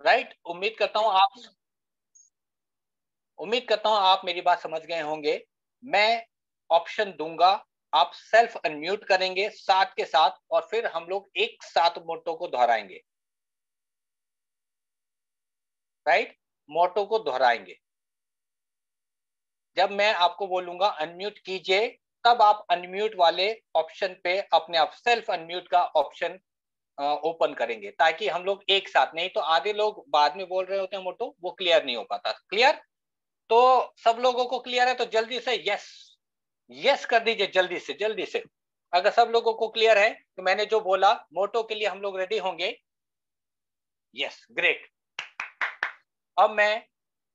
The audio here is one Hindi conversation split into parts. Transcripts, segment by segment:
राइट। उम्मीद करता हूं आप मेरी बात समझ गए होंगे। मैं ऑप्शन दूंगा, आप सेल्फ अनम्यूट करेंगे साथ के साथ, और फिर हम लोग एक साथ मोटो को दोहराएंगे। राइट, मोटो को दोहराएंगे। जब मैं आपको बोलूंगा अनम्यूट कीजिए, तब आप अनम्यूट वाले ऑप्शन पे अपने आप सेल्फ अनम्यूट का ऑप्शन ओपन करेंगे, ताकि हम लोग एक साथ, नहीं तो आधे लोग बाद में बोल रहे होते हैं मोटो, वो क्लियर नहीं हो पाता। क्लियर? तो सब लोगों को क्लियर है तो जल्दी से यस यस कर दीजिए, जल्दी से। अगर सब लोगों को क्लियर है तो मैंने जो बोला मोटो के लिए हम लोग रेडी होंगे। Yes, great. अब मैं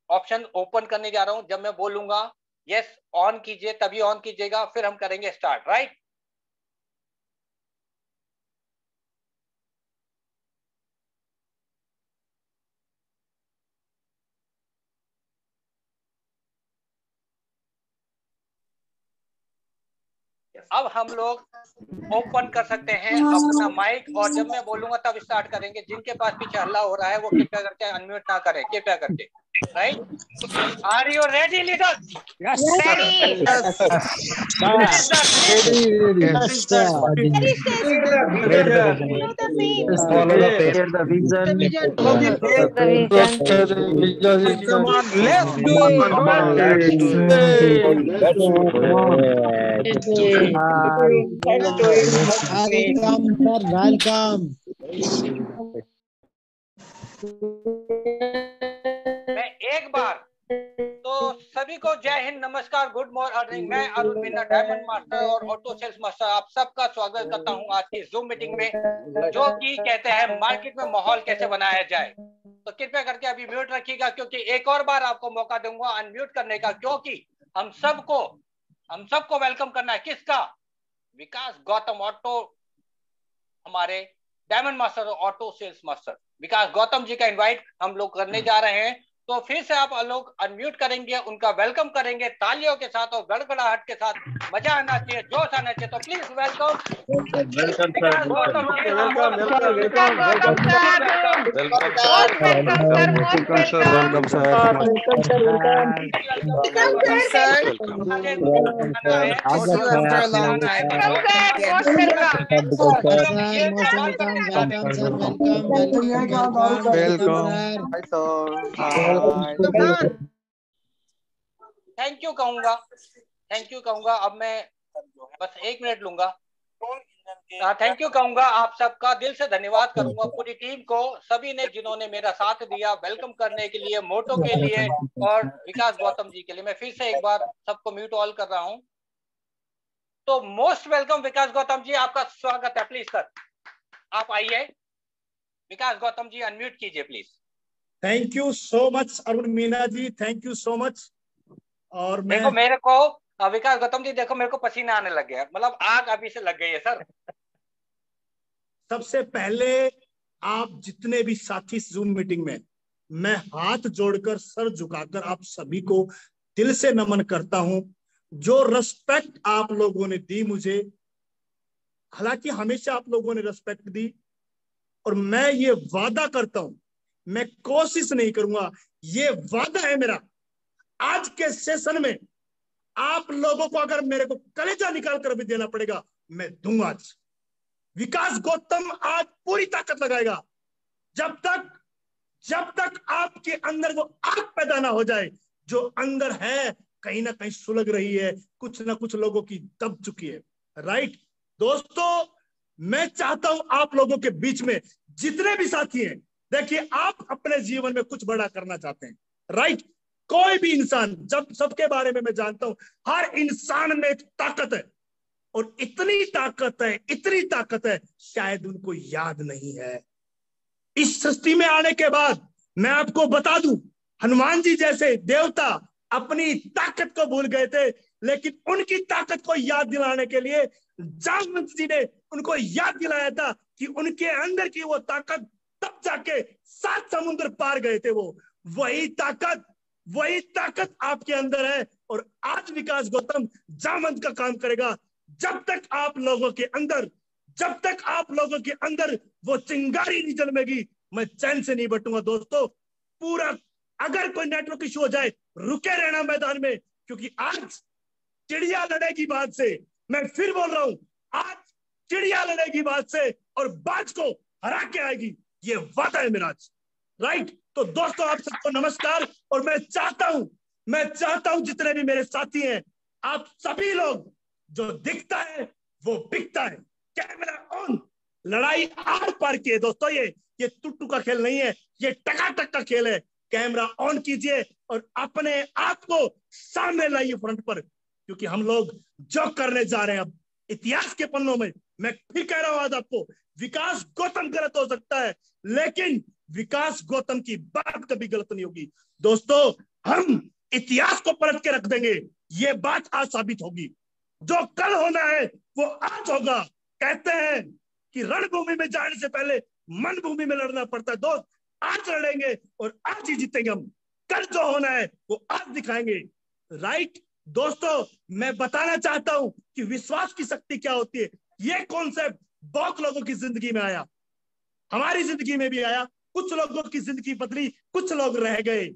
ऑप्शन ओपन करने जा रहा हूं। जब मैं बोलूंगा यस ऑन कीजिए, तभी ऑन कीजिएगा, फिर हम करेंगे स्टार्ट। राइट, अब हम लोग ओपन कर सकते हैं अपना माइक, और जब मैं बोलूंगा तब स्टार्ट करेंगे। जिनके पास पीछे हल्ला हो रहा है वो कृपया करके अनम्यूट ना करें, कृपया करके। Right, are you ready leader? Yes, Follow the pace. Share the vision. come on, let's do Welcome. मैं एक बार तो सभी को जय हिंद, नमस्कार, गुड मॉर्निंग। मैं अरुण मीना, डायमंड मास्टर और ऑटो सेल्स मास्टर, आप सबका स्वागत करता हूं आज की जूम मीटिंग में, जो कि कहते हैं मार्केट में माहौल कैसे बनाया जाए। तो कृपया करके अभी म्यूट रखिएगा, क्योंकि एक और बार आपको मौका दूंगा अनम्यूट करने का, क्योंकि हम सबको वेलकम करना है। किसका? विकास गौतम, ऑटो, हमारे डायमंड मास्टर और ऑटो सेल्स मास्टर विकास गौतम जी का इनवाइट हम लोग करने जा रहे हैं। तो फिर से आप लोग अनम्यूट करेंगे, उनका वेलकम करेंगे तालियों के साथ और गड़गड़ाहट के साथ। मजा आना चाहिए, जोश आना चाहिए। तो please welcome Vikas Gautam ji. Thank you कहूंगा। अब मैं बस 1 मिनट लूंगा। थैंक यू कहूंगा, आप सबका दिल से धन्यवाद करूंगा, पूरी टीम को, सभी ने जिन्होंने मेरा साथ दिया वेलकम करने के लिए, मोटो के लिए और विकास गौतम जी के लिए। मैं फिर से एक बार सबको म्यूट ऑल कर रहा हूं। तो मोस्ट वेलकम विकास गौतम जी, आपका स्वागत है। प्लीज सर आप आइए। विकास गौतम जी अनम्यूट कीजिए please. Thank you so much Arun Meena ji, thank you so much. और देखो मेरे को विकास गौतम जी, देखो मेरे को पसीना आने लग गया, मतलब आग अभी से लग गई है सर। सबसे पहले आप जितने भी साथी जूम मीटिंग में, मैं हाथ जोड़कर सर झुकाकर आप सभी को दिल से नमन करता हूं। जो रिस्पेक्ट आप लोगों ने दी मुझे, हालांकि हमेशा आप लोगों ने रिस्पेक्ट दी, और मैं ये वादा करता हूं, मैं कोशिश नहीं करूंगा, ये वादा है मेरा, आज के सेशन में आप लोगों को अगर मेरे को कलेजा निकाल कर भी देना पड़ेगा मैं दूंगा। आज विकास गौतम आज पूरी ताकत लगाएगा। जब तक आपके अंदर वो आग पैदा ना हो जाए, जो अंदर है कहीं ना कहीं सुलग रही है, कुछ ना कुछ लोगों की दब चुकी है। राइट दोस्तों, मैं चाहता हूं आप लोगों के बीच में जितने भी साथी हैं, देखिए आप अपने जीवन में कुछ बड़ा करना चाहते हैं। राइट, कोई भी इंसान, जब सबके बारे में मैं जानता हूं, हर इंसान में एक ताकत है, और इतनी ताकत है शायद उनको याद नहीं है। इस सृष्टि में आने के बाद मैं आपको बता दूं, हनुमान जी जैसे देवता अपनी ताकत को भूल गए थे, लेकिन उनकी ताकत को याद दिलाने के लिए जामवंत जी ने उनको याद दिलाया था कि उनके अंदर की वो ताकत, तब जाके 7 समुद्र पार गए थे। वो वही ताकत आपके अंदर है, और आज विकास गौतम जामवंत का काम करेगा। जब तक आप लोगों के अंदर वो चिंगारी नहीं जन्मेगी, मैं चैन से नहीं बैठूंगा दोस्तों। पूरा अगर कोई नेटवर्क इशू हो जाए रुके रहना मैदान में, क्योंकि आज चिड़िया लड़ेगी बाज से। मैं फिर बोल रहा हूं, आज चिड़िया लड़ेगी बाज से और बाज को हरा के आएगी, ये वादा है मेरा आज। राइट। तो दोस्तों आप सबको नमस्कार। और मैं चाहता हूं जितने भी मेरे साथी हैं, आप सभी लोग, जो दिखता है वो बिकता है। Camera on. लड़ाई आर पार की है दोस्तों। ये टुट्टू का खेल नहीं है, ये टकाटक का खेल है। कैमरा ऑन कीजिए और अपने आप को सामने लाइए फ्रंट पर, क्योंकि हम लोग जो करने जा रहे हैं अब इतिहास के पन्नों में। मैं फिर कह रहा हूं आज आपको, विकास गौतम गलत हो सकता है, लेकिन विकास गौतम की बात कभी गलत नहीं होगी दोस्तों। हम इतिहास को पलट के रख देंगे, ये बात आज साबित होगी। जो कल होना है वो आज होगा। कहते हैं कि रणभूमि में जाने से पहले मन भूमि में लड़ना पड़ता है। दोस्त आज लड़ेंगे और आज ही जीतेंगे हम। कल जो होना है वो आज दिखाएंगे। राइट दोस्तों, मैं बताना चाहता हूं कि विश्वास की शक्ति क्या होती है। ये कॉन्सेप्ट बहुत लोगों की जिंदगी में आया, हमारी जिंदगी में भी आया। कुछ लोगों की जिंदगी बदली, कुछ लोग रह गए।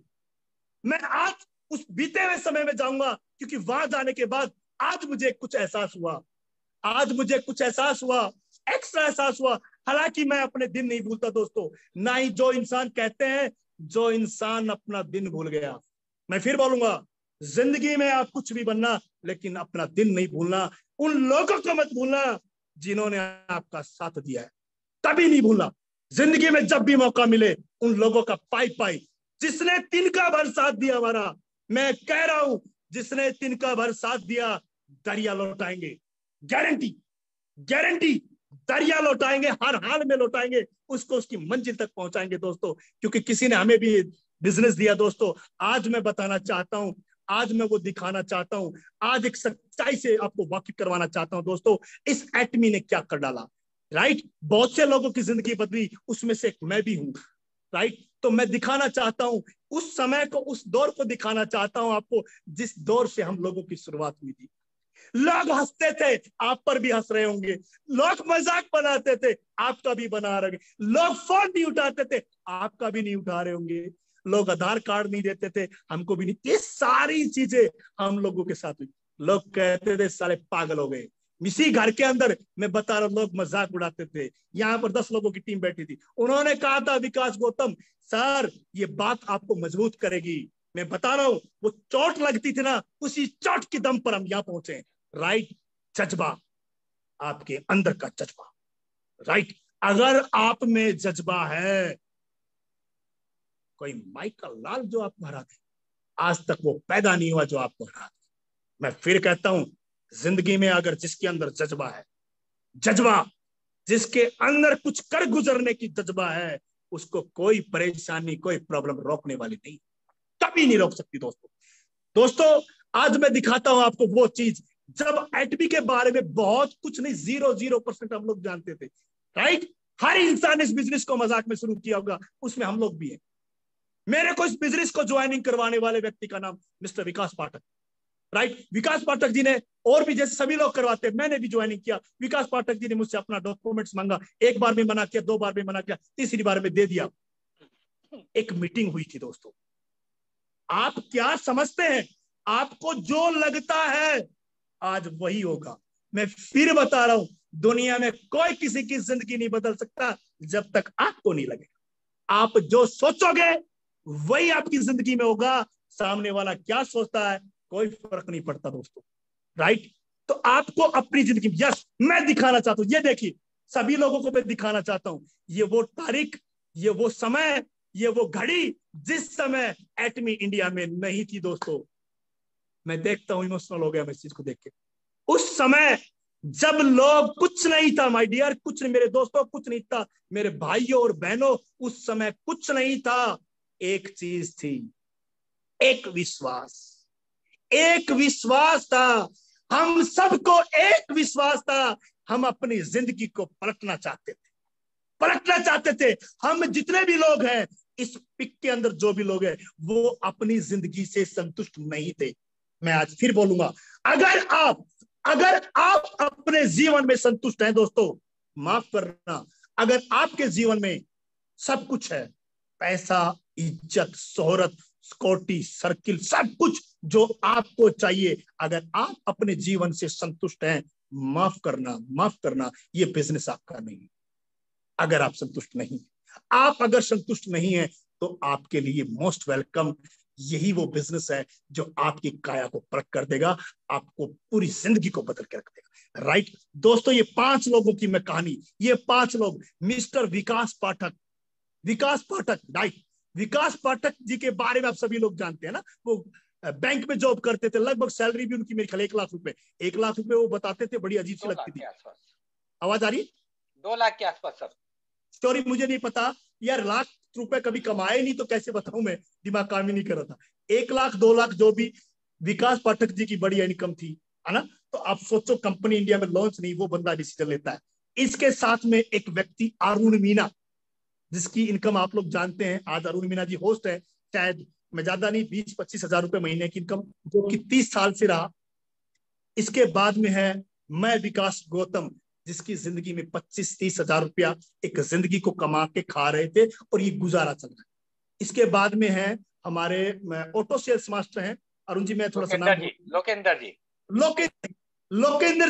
मैं आज उस बीते हुए समय में जाऊंगा, क्योंकि वहां जाने के बाद आज मुझे कुछ एहसास हुआ। आज मुझे कुछ एहसास हुआ, एक्स्ट्रा एहसास हुआ। हालांकि मैं अपने दिन नहीं भूलता दोस्तों, ना ही जो इंसान कहते हैं जो इंसान अपना दिन भूल गया। मैं फिर बोलूंगा, जिंदगी में आप कुछ भी बनना, लेकिन अपना दिन नहीं भूलना। उन लोगों को मत भूलना जिन्होंने आपका साथ दिया है, कभी नहीं भूलना। जिंदगी में जब भी मौका मिले उन लोगों का पाई जिसने तिनका भर साथ दिया हमारा। मैं कह रहा हूं, जिसने तिनका भर साथ दिया दरिया लौटाएंगे। गारंटी दरिया लौटाएंगे, हर हाल में लौटाएंगे, उसको उसकी मंजिल तक पहुंचाएंगे दोस्तों। क्योंकि किसी ने हमें भी बिजनेस दिया दोस्तों। आज मैं बताना चाहता हूं, आज मैं वो दिखाना चाहता हूं, आज एक सच्चाई से आपको वाकिफ करवाना चाहता हूं दोस्तों, इस एटमी ने क्या कर डाला। राइट। बहुत से लोगों की जिंदगी बदली, उसमें से एक मैं भी हूं। राइट। तो मैं दिखाना चाहता हूं उस समय को, उस दौर को दिखाना चाहता हूं आपको, जिस दौर से हम लोगों की शुरुआत हुई थी। लोग हंसते थे, आप पर भी हंस रहे होंगे। लोग मजाक बनाते थे, आपका भी बना रहे होंगे। लोग फोन नहीं उठाते थे, आपका भी नहीं उठा रहे होंगे। लोग आधार कार्ड नहीं देते थे, हमको भी नहीं। ये सारी चीजें हम लोगों के साथ हुई। लोग कहते थे साले पागल हो गए। इसी घर के अंदर मैं बता रहा हूं, लोग मजाक उड़ाते थे। यहाँ पर 10 लोगों की टीम बैठी थी, उन्होंने कहा था विकास गौतम सर ये बात आपको मजबूत करेगी। मैं बता रहा हूं, वो चोट लगती थी ना, उसी चोट के दम पर हम यहाँ पहुंचे। राइट। जज्बा, आपके अंदर का जज्बा। राइट। अगर आप में जज्बा है, कोई माइकल लाल जो आपको हरा दे, आज तक वो पैदा नहीं हुआ जो आपको हरा दे। मैं फिर कहता हूं, जिंदगी में अगर जिसके अंदर जज्बा है, जज्बा जिसके अंदर कुछ कर गुजरने की जज्बा है, उसको कोई परेशानी, कोई प्रॉब्लम रोकने वाली नहीं, कभी नहीं रोक सकती दोस्तों। आज मैं दिखाता हूं आपको वो चीज, जब एटमी के बारे में बहुत कुछ नहीं, 0% हम लोग जानते थे। राइट। हर इंसान इस बिजनेस को मजाक में शुरू किया होगा, उसमें हम लोग भी हैं। मेरे को इस बिजनेस को ज्वाइनिंग करवाने वाले व्यक्ति का नाम मिस्टर विकास पाठक। राइट। विकास पाठक जी ने, और भी जैसे सभी लोग करवाते हैं, मैंने भी ज्वाइनिंग किया। विकास पाठक जी ने मुझसे अपना डॉक्यूमेंट्स मांगा, एक बार में मना किया, 2 बार में मना किया, तीसरी बार में दे दिया। एक मीटिंग हुई थी दोस्तों। आप क्या समझते हैं, आपको जो लगता है आज वही होगा। मैं फिर बता रहा हूं, दुनिया में कोई किसी की जिंदगी नहीं बदल सकता जब तक आपको नहीं लगेगा। आप जो सोचोगे वही आपकी जिंदगी में होगा। सामने वाला क्या सोचता है कोई फर्क नहीं पड़ता दोस्तों। राइट। तो आपको अपनी जिंदगी, यस मैं दिखाना चाहता हूं, ये देखिए सभी लोगों को मैं दिखाना चाहता हूं, ये वो तारीख, ये वो समय, ये वो घड़ी जिस समय एटमी इंडिया में नहीं थी दोस्तों। मैं देखता हूं, इमोशनल हो गया मैं इस चीज को देख के। उस समय जब लोग, कुछ नहीं था माय डियर, कुछ नहीं मेरे दोस्तों, कुछ नहीं था मेरे भाइयों और बहनों, उस समय कुछ नहीं था। एक चीज थी, एक विश्वास था। हम सबको एक विश्वास था, हम अपनी जिंदगी को पलटना चाहते थे। हम जितने भी लोग हैं इस पिक के अंदर, जो भी लोग हैं, वो अपनी जिंदगी से संतुष्ट नहीं थे। मैं आज फिर बोलूंगा, अगर आप अपने जीवन में संतुष्ट हैं दोस्तों, माफ करना, अगर आपके जीवन में सब कुछ है, पैसा, इज्जत, शोहरत, सिक्योरिटी, सर्किल, सब कुछ जो आपको चाहिए। अगर आप अपने जीवन से संतुष्ट हैं, माफ करना, ये बिजनेस आपका नहीं है। अगर आप संतुष्ट नहीं, आप अगर संतुष्ट नहीं है, तो आपके लिए मोस्ट वेलकम यही वो बिजनेस है जो आपकी काया को परख कर देगा, आपको पूरी जिंदगी को बदल के रख देगा। राइट दोस्तों, ये 5 लोगों की मैं कहानी, ये 5 लोग, मिस्टर विकास पाठक, राइट, विकास पाठक जी के बारे में आप सभी लोग जानते हैं ना। वो बैंक में जॉब करते थे, लगभग सैलरी भी उनकी मेरे ख्याल 1 लाख रुपए, 1 लाख रुपए वो बताते थे, बड़ी अजीब सी लगती थी। आवाज आ रही है? 2 लाख के आसपास सब। स्टोरी मुझे नहीं पता यार, लाख रुपए कभी कमाए नहीं तो कैसे बताऊं मैं, दिमाग काम ही नहीं कर रहा था। 1 लाख 2 लाख जो भी, विकास पाठक जी की बड़ी इनकम थी, है ना। तो आप सोचो, कंपनी इंडिया में लॉन्च नहीं, वो बंदा डिसीजन लेता है। इसके साथ में एक व्यक्ति अरुण मीना, जिसकी इनकम आप लोग जानते हैं। आज अरुण मीना जी होस्ट है, शायद मैं ज्यादा नहीं 20-25 हजार रुपए महीने की इनकम, जो कि 30 साल से रहा। इसके बाद में है मैं विकास गौतम, जिसकी जिंदगी में 25-30 हजार रुपया एक जिंदगी को कमा के खा रहे थे और ये गुजारा चल रहा है। इसके बाद में है हमारे ऑटो सेल्स मास्टर हैं अरुण जी, मैं थोड़ा सा नाम, लोकेंद्र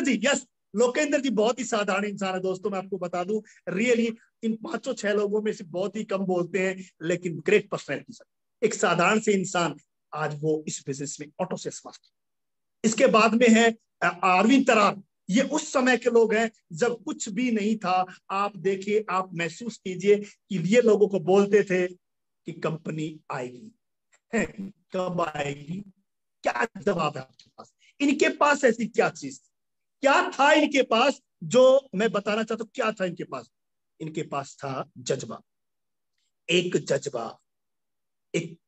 जी, यस, लोकेंद्र जी बहुत ही साधारण इंसान है दोस्तों, मैं आपको बता दूं। रियली इन 5-6 लोगों में से बहुत ही कम बोलते हैं, लेकिन ग्रेट पर्सनैलिटी सर, एक साधारण से इंसान, आज वो इस बिजनेस में ऑटो सेल्स मास्टर। इसके बाद में है अरविंद तरार, ये उस समय के लोग हैं जब कुछ भी नहीं था। आप देखिए, आप महसूस कीजिए कि ये लोगों को बोलते थे कि कंपनी आएगी, कब आएगी, क्या जवाब है आपके पास? इनके पास ऐसी क्या चीज, क्या था इनके पास, जो मैं बताना चाहता हूं क्या था इनके पास। इनके पास था जज्बा, एक जज्बा, एक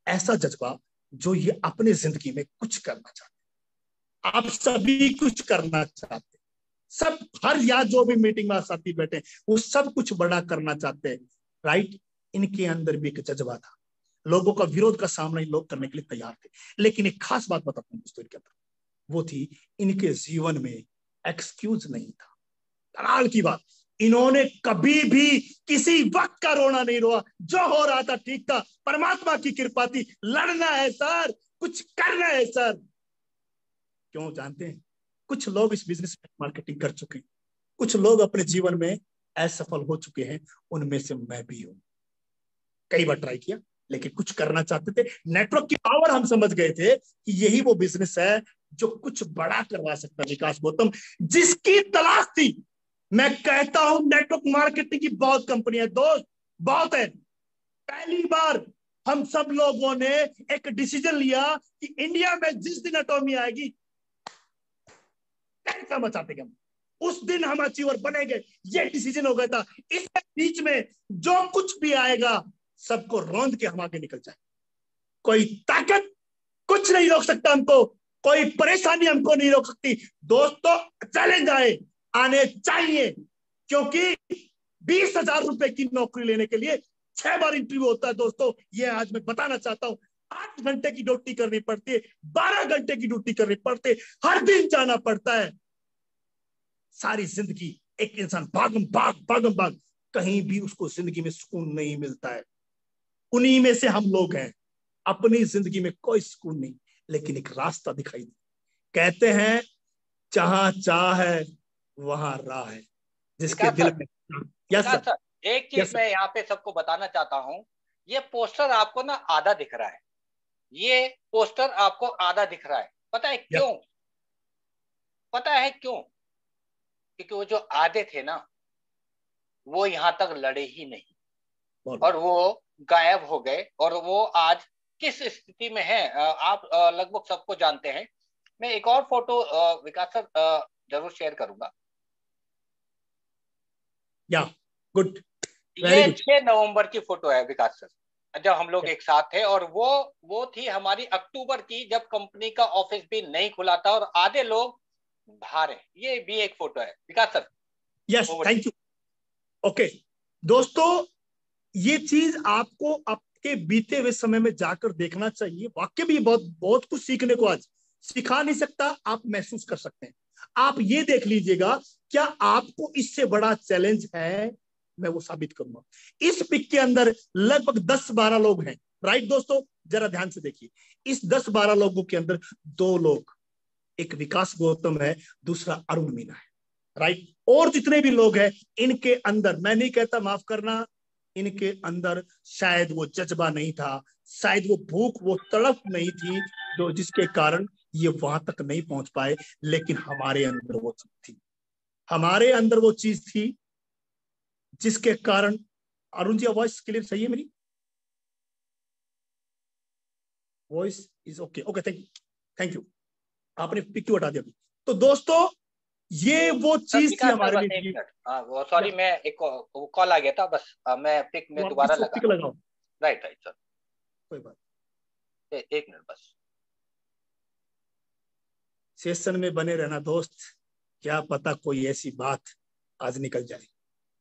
ऐसा जज्बा जो ये अपने जिंदगी में कुछ करना चाहते। आप सभी कुछ करना चाहते, सब, हर या जो भी मीटिंग में साथी बैठे वो सब कुछ बड़ा करना चाहते हैं, राइट। इनके अंदर भी एक जज्बा था, लोगों का विरोध का सामना इन लोग करने के लिए तैयार थे। लेकिन एक खास बात बताता हूं दोस्तों इनके अंदर, वो थी इनके जीवन में एक्सक्यूज नहीं था। कमाल की बात, इन्होंने कभी भी किसी वक्त का रोना नहीं रोआ, जो हो रहा था ठीक था, परमात्मा की कृपा थी। लड़ना है सर, कुछ करना है सर। क्यों जानते हैं? कुछ लोग इस बिजनेस में मार्केटिंग कर चुके हैं, कुछ लोग अपने जीवन में असफल हो चुके हैं, उनमें से मैं भी हूं। कई बार ट्राई किया, लेकिन कुछ करना चाहते थे। नेटवर्क की पावर हम समझ गए थे कि यही वो बिजनेस है जो कुछ बड़ा करवा सकता है। विकास गौतम जिसकी तलाश थी, मैं कहता हूं नेटवर्क मार्केटिंग की बहुत कंपनी है दोस्त, बहुत है। पहली बार हम सब लोगों ने एक डिसीजन लिया कि इंडिया में जिस दिन एटॉमी आएगी, कैसा मचाते हम, उस दिन हम अचीवर बनेंगे, ये डिसीजन हो गया था। इस बीच में जो कुछ भी आएगा, सबको रौंद के हम आगे निकल जाए। कोई ताकत कुछ नहीं रोक सकता हमको, कोई परेशानी हमको नहीं रोक सकती। दोस्तों चैलेंज आने चाहिए, क्योंकि 20,000 रुपए की नौकरी लेने के लिए 6 बार इंटरव्यू होता है दोस्तों। ये आज मैं बताना चाहता हूं, 8 घंटे की ड्यूटी करनी पड़ती है, 12 घंटे की ड्यूटी करनी पड़ती है, हर दिन जाना पड़ता है। सारी जिंदगी एक इंसान भागम भाग, कहीं भी उसको जिंदगी में सुकून नहीं मिलता है। उन्हीं में से हम लोग हैं, अपनी जिंदगी में कोई सुकून नहीं, लेकिन एक रास्ता दिखाई दे। कहते हैं जहां चाह है वहां राह है, जिसके दिल में। यस सर, एक चीज मैं यहाँ पे सबको बताना चाहता हूँ, ये पोस्टर आपको ना आधा दिख रहा है, ये पोस्टर आपको आधा दिख रहा है। पता है क्यों? पता है क्यों? क्योंकि वो जो आधे थे ना, वो यहां तक लड़े ही नहीं और वो गायब हो गए, और वो आज किस स्थिति में है आप लगभग सबको जानते हैं। मैं एक और फोटो विकास सर जरूर शेयर करूंगा। या गुड, ये 6 नवंबर की फोटो है विकास सर, जब हम लोग एक साथ थे, और वो थी हमारी अक्टूबर की, जब कंपनी का ऑफिस भी नहीं खुला था और आधे लोग बाहर है। ये भी एक फोटो है Vikas sir. Yes, thank you. Okay दोस्तों, ये चीज आपको आपके बीते हुए समय में जाकर देखना चाहिए। वाक्य भी बहुत कुछ सीखने को आज सिखा नहीं सकता, आप महसूस कर सकते हैं। आप ये देख लीजिएगा, क्या आपको इससे बड़ा चैलेंज है? मैं वो साबित करूंगा। इस पिक के अंदर लगभग 10-12 लोग हैं, राइट दोस्तों, जरा ध्यान से देखिए। इस 10-12 लोगों के अंदर 2 लोग, एक विकास गौतम है, दूसरा अरुण मीना है, राइट। और जितने भी लोग हैं इनके अंदर, मैं नहीं कहता, माफ करना, इनके अंदर शायद वो जज्बा नहीं था, शायद वो भूख, वो तड़प नहीं थी जो जिसके कारण ये वहां तक नहीं पहुंच पाए। लेकिन हमारे अंदर वो चीज थी, हमारे अंदर वो चीज थी जिसके कारण। अरुण जी, वॉइस क्लियर सही है मेरी? Voice is okay? Okay, thank you, thank you. आपने पिक क्यों हटा दिया? तो दोस्तों ये वो चीज थी हमारे लिए। वो सॉरी, मैं एक कॉल आ गया था, बस मैं पिक में दोबारा पिक लगाओ। राइट राइट सर, कोई बात, एक मिनट बस। सेशन में बने रहना दोस्त, क्या पता कोई ऐसी बात आज निकल जाए,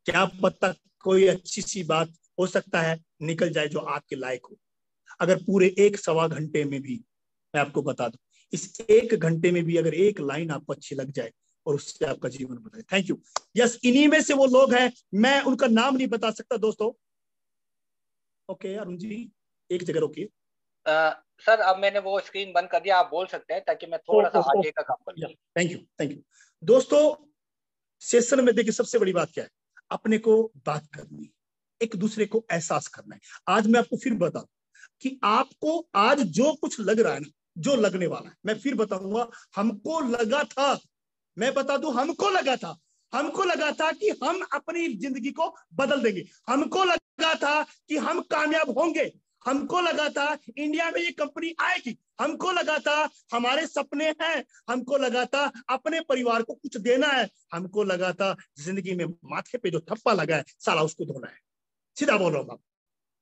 क्या पता कोई अच्छी सी बात हो सकता है निकल जाए जो आपके लायक हो। अगर पूरे 1-1.25 घंटे में भी, मैं आपको बता दूं, इस 1 घंटे में भी अगर एक लाइन आपको अच्छी लग जाए और उससे आपका जीवन बदले। Thank you. यस, इन्हीं में से वो लोग हैं, मैं उनका नाम नहीं बता सकता दोस्तों। ओके अरुण जी, एक जगह रोकिए। सर अब मैंने वो स्क्रीन बंद कर दिया, आप बोल सकते हैं ताकि मैं थोड़ा सा आगे का काम कर लूं। Thank you, thank you. दोस्तों सेशन में देखिए सबसे बड़ी बात क्या है, अपने को बात करनी, एक दूसरे को एहसास करना है। आज मैं आपको फिर बता कि आपको आज जो कुछ लग रहा है ना, जो लगने वाला है, मैं फिर बताऊंगा, हमको लगा था, मैं बता दूं, हमको लगा था कि हम अपनी जिंदगी को बदल देंगे, हमको लगा था कि हम कामयाब होंगे, हमको लगा था इंडिया में ये कंपनी आएगी, हमको लगा था हमारे सपने हैं, हमको लगा था अपने परिवार को कुछ देना है, हमको लगा था जिंदगी में माथे पे जो थप्पा लगा है साला उसको धोना है। सीधा बोल रहा हूं,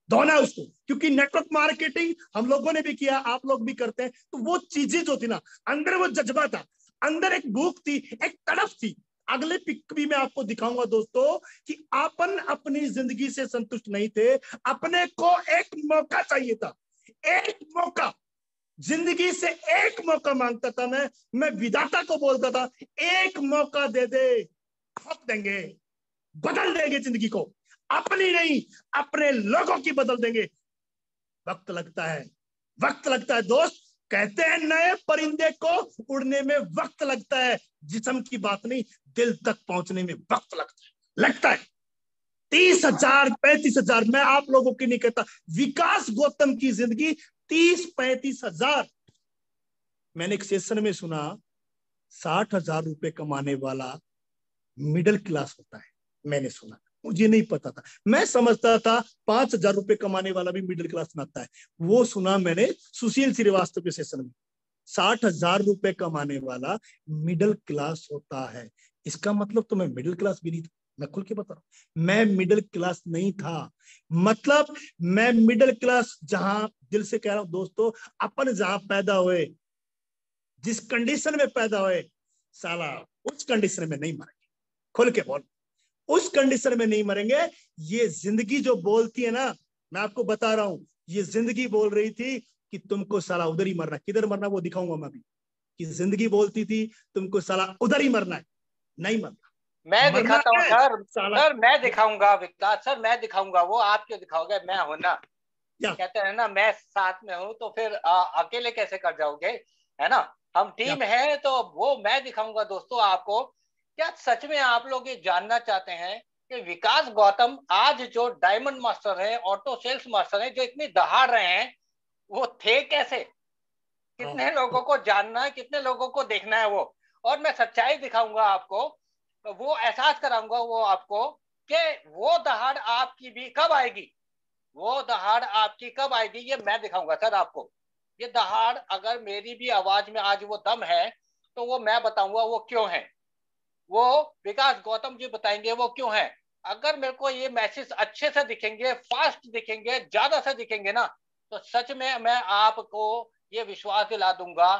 धोना उसको, क्योंकि नेटवर्क मार्केटिंग हम लोगों ने भी किया, आप लोग भी करते हैं। तो वो चीजें जो थी ना, अंदर वो जज्बा था, अंदर एक भूख थी, एक तड़प थी। अगले पिक भी मैं आपको दिखाऊंगा दोस्तों कि अपन अपनी जिंदगी से संतुष्ट नहीं थे, अपने को एक मौका चाहिए था, एक मौका, जिंदगी से एक मौका मांगता था मैं विधाता को बोलता था एक मौका दे दे, ठोक देंगे, बदल देंगे जिंदगी को, अपनी नहीं अपने लोगों की बदल देंगे। वक्त लगता है, वक्त लगता है दोस्त, कहते हैं नए परिंदे को उड़ने में वक्त लगता है, जिस्म की बात नहीं, दिल तक पहुंचने में वक्त लगता है। 30,000 35,000, मैं आप लोगों की नहीं कहता, विकास गौतम की जिंदगी 30-35,000। मैंने एक सेशन में सुना 60,000 रुपए कमाने वाला मिडिल क्लास होता है, मैंने सुना, मुझे नहीं पता था, मैं समझता था 5,000 रुपए कमाने वाला भी मिडिल क्लास में आता है। वो सुना मैंने सुशील श्रीवास्तव के सेशन में, 60,000 रुपए कमाने वाला मिडिल क्लास होता है। इसका मतलब तो मैं मिडिल क्लास भी नहीं था, मैं खुल के बता रहा हूं, मैं मिडिल क्लास नहीं था। मतलब मैं मिडिल क्लास, जहां दिल से कह रहा हूं दोस्तों, अपन जहां पैदा हुए, जिस कंडीशन में पैदा हुए, साला उस कंडीशन में नहीं मरेंगे, खुल के बोल, उस कंडीशन में नहीं मरेंगे। ये जिंदगी जो बोलती है ना, मैं आपको बता रहा हूं, ये जिंदगी बोल रही थी कि तुमको साला उधर ही मरना, किधर मरना वो दिखाऊंगा मैं अभी, कि जिंदगी बोलती थी तुमको साला उधर ही मरना है, नहीं मरना। मैं दिखाता हूँ सर मैं दिखाऊंगा विकास सर, मैं दिखाऊंगा, वो आप क्यों दिखाओगे, मैं हूं ना, कहते हैं ना मैं साथ में हूं, तो फिर अकेले कैसे कर जाओगे, है ना, हम टीम है, तो वो मैं दिखाऊंगा दोस्तों आपको। क्या सच में आप लोग ये जानना चाहते हैं कि विकास गौतम आज जो डायमंड मास्टर है, ऑटो सेल्स मास्टर है, जो इतनी दहाड़ रहे हैं, वो थे कैसे? कितने लोगों को जानना है, कितने लोगों को देखना है वो, और मैं सच्चाई दिखाऊंगा आपको, वो एहसास कराऊंगा वो आपको कि वो दहाड़ आपकी भी कब आएगी, वो दहाड़ आपकी कब आएगी, ये मैं दिखाऊंगा सर आपको। ये दहाड़ अगर मेरी भी आवाज में आज वो दम है, तो वो मैं बताऊंगा वो क्यों है, वो विकास गौतम जी बताएंगे वो क्यों है। अगर मेरे को ये मैसेज अच्छे से दिखेंगे, फास्ट दिखेंगे, ज्यादा से दिखेंगे ना, तो सच में मैं आपको ये विश्वास दिला दूंगा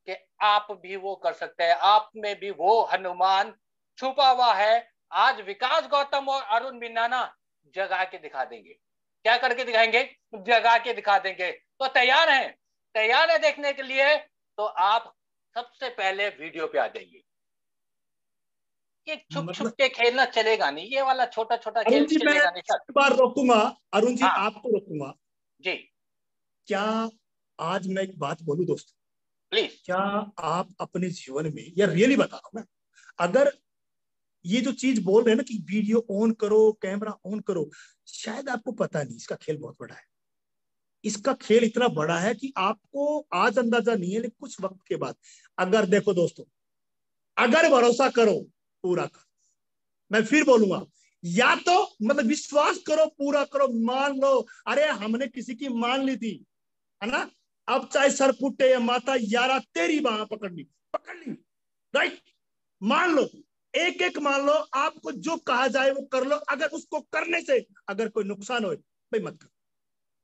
कि आप भी वो कर सकते हैं, आप में भी वो हनुमान छुपा हुआ है। आज विकास गौतम और अरुण मीना ना जगा के दिखा देंगे। क्या करके दिखाएंगे? जगा के दिखा देंगे। तो तैयार है देखने के लिए? तो आप सबसे पहले वीडियो पे आ जाइए। ये छुप छुप मतलब के खेलना चलेगा नहीं, ये वाला छोटा छोटा खेल अरुण जी मैं चलेगा नहीं सर। एक बार रोकूंगा, अरुण जी हाँ आपको रोकूंगा। जी क्या आज मैं एक बात बोलूं दोस्तों, प्लीज। क्या आप अपने जीवन में, या रियली बता रहा हूं मैं, अगर ये जो चीज बोल रहे हैं ना कि वीडियो ऑन करो, कैमरा ऑन करो, शायद आपको पता नहीं इसका खेल बहुत बड़ा है। इसका खेल इतना बड़ा है कि आपको आज अंदाजा नहीं है, लेकिन कुछ वक्त के बाद, अगर देखो दोस्तों, अगर भरोसा करो पूरा करो, मैं फिर बोलूंगा, या तो मतलब विश्वास करो पूरा करो, मान लो, अरे हमने किसी की मान ली थी, है ना, अब चाहे सर फुटे या माता यारा तेरी बाह पकड़ ली, पकड़ ली, राइट, मान लो, एक एक मान लो, आपको जो कहा जाए वो कर लो, अगर उसको करने से अगर कोई नुकसान हो भाई मत करो,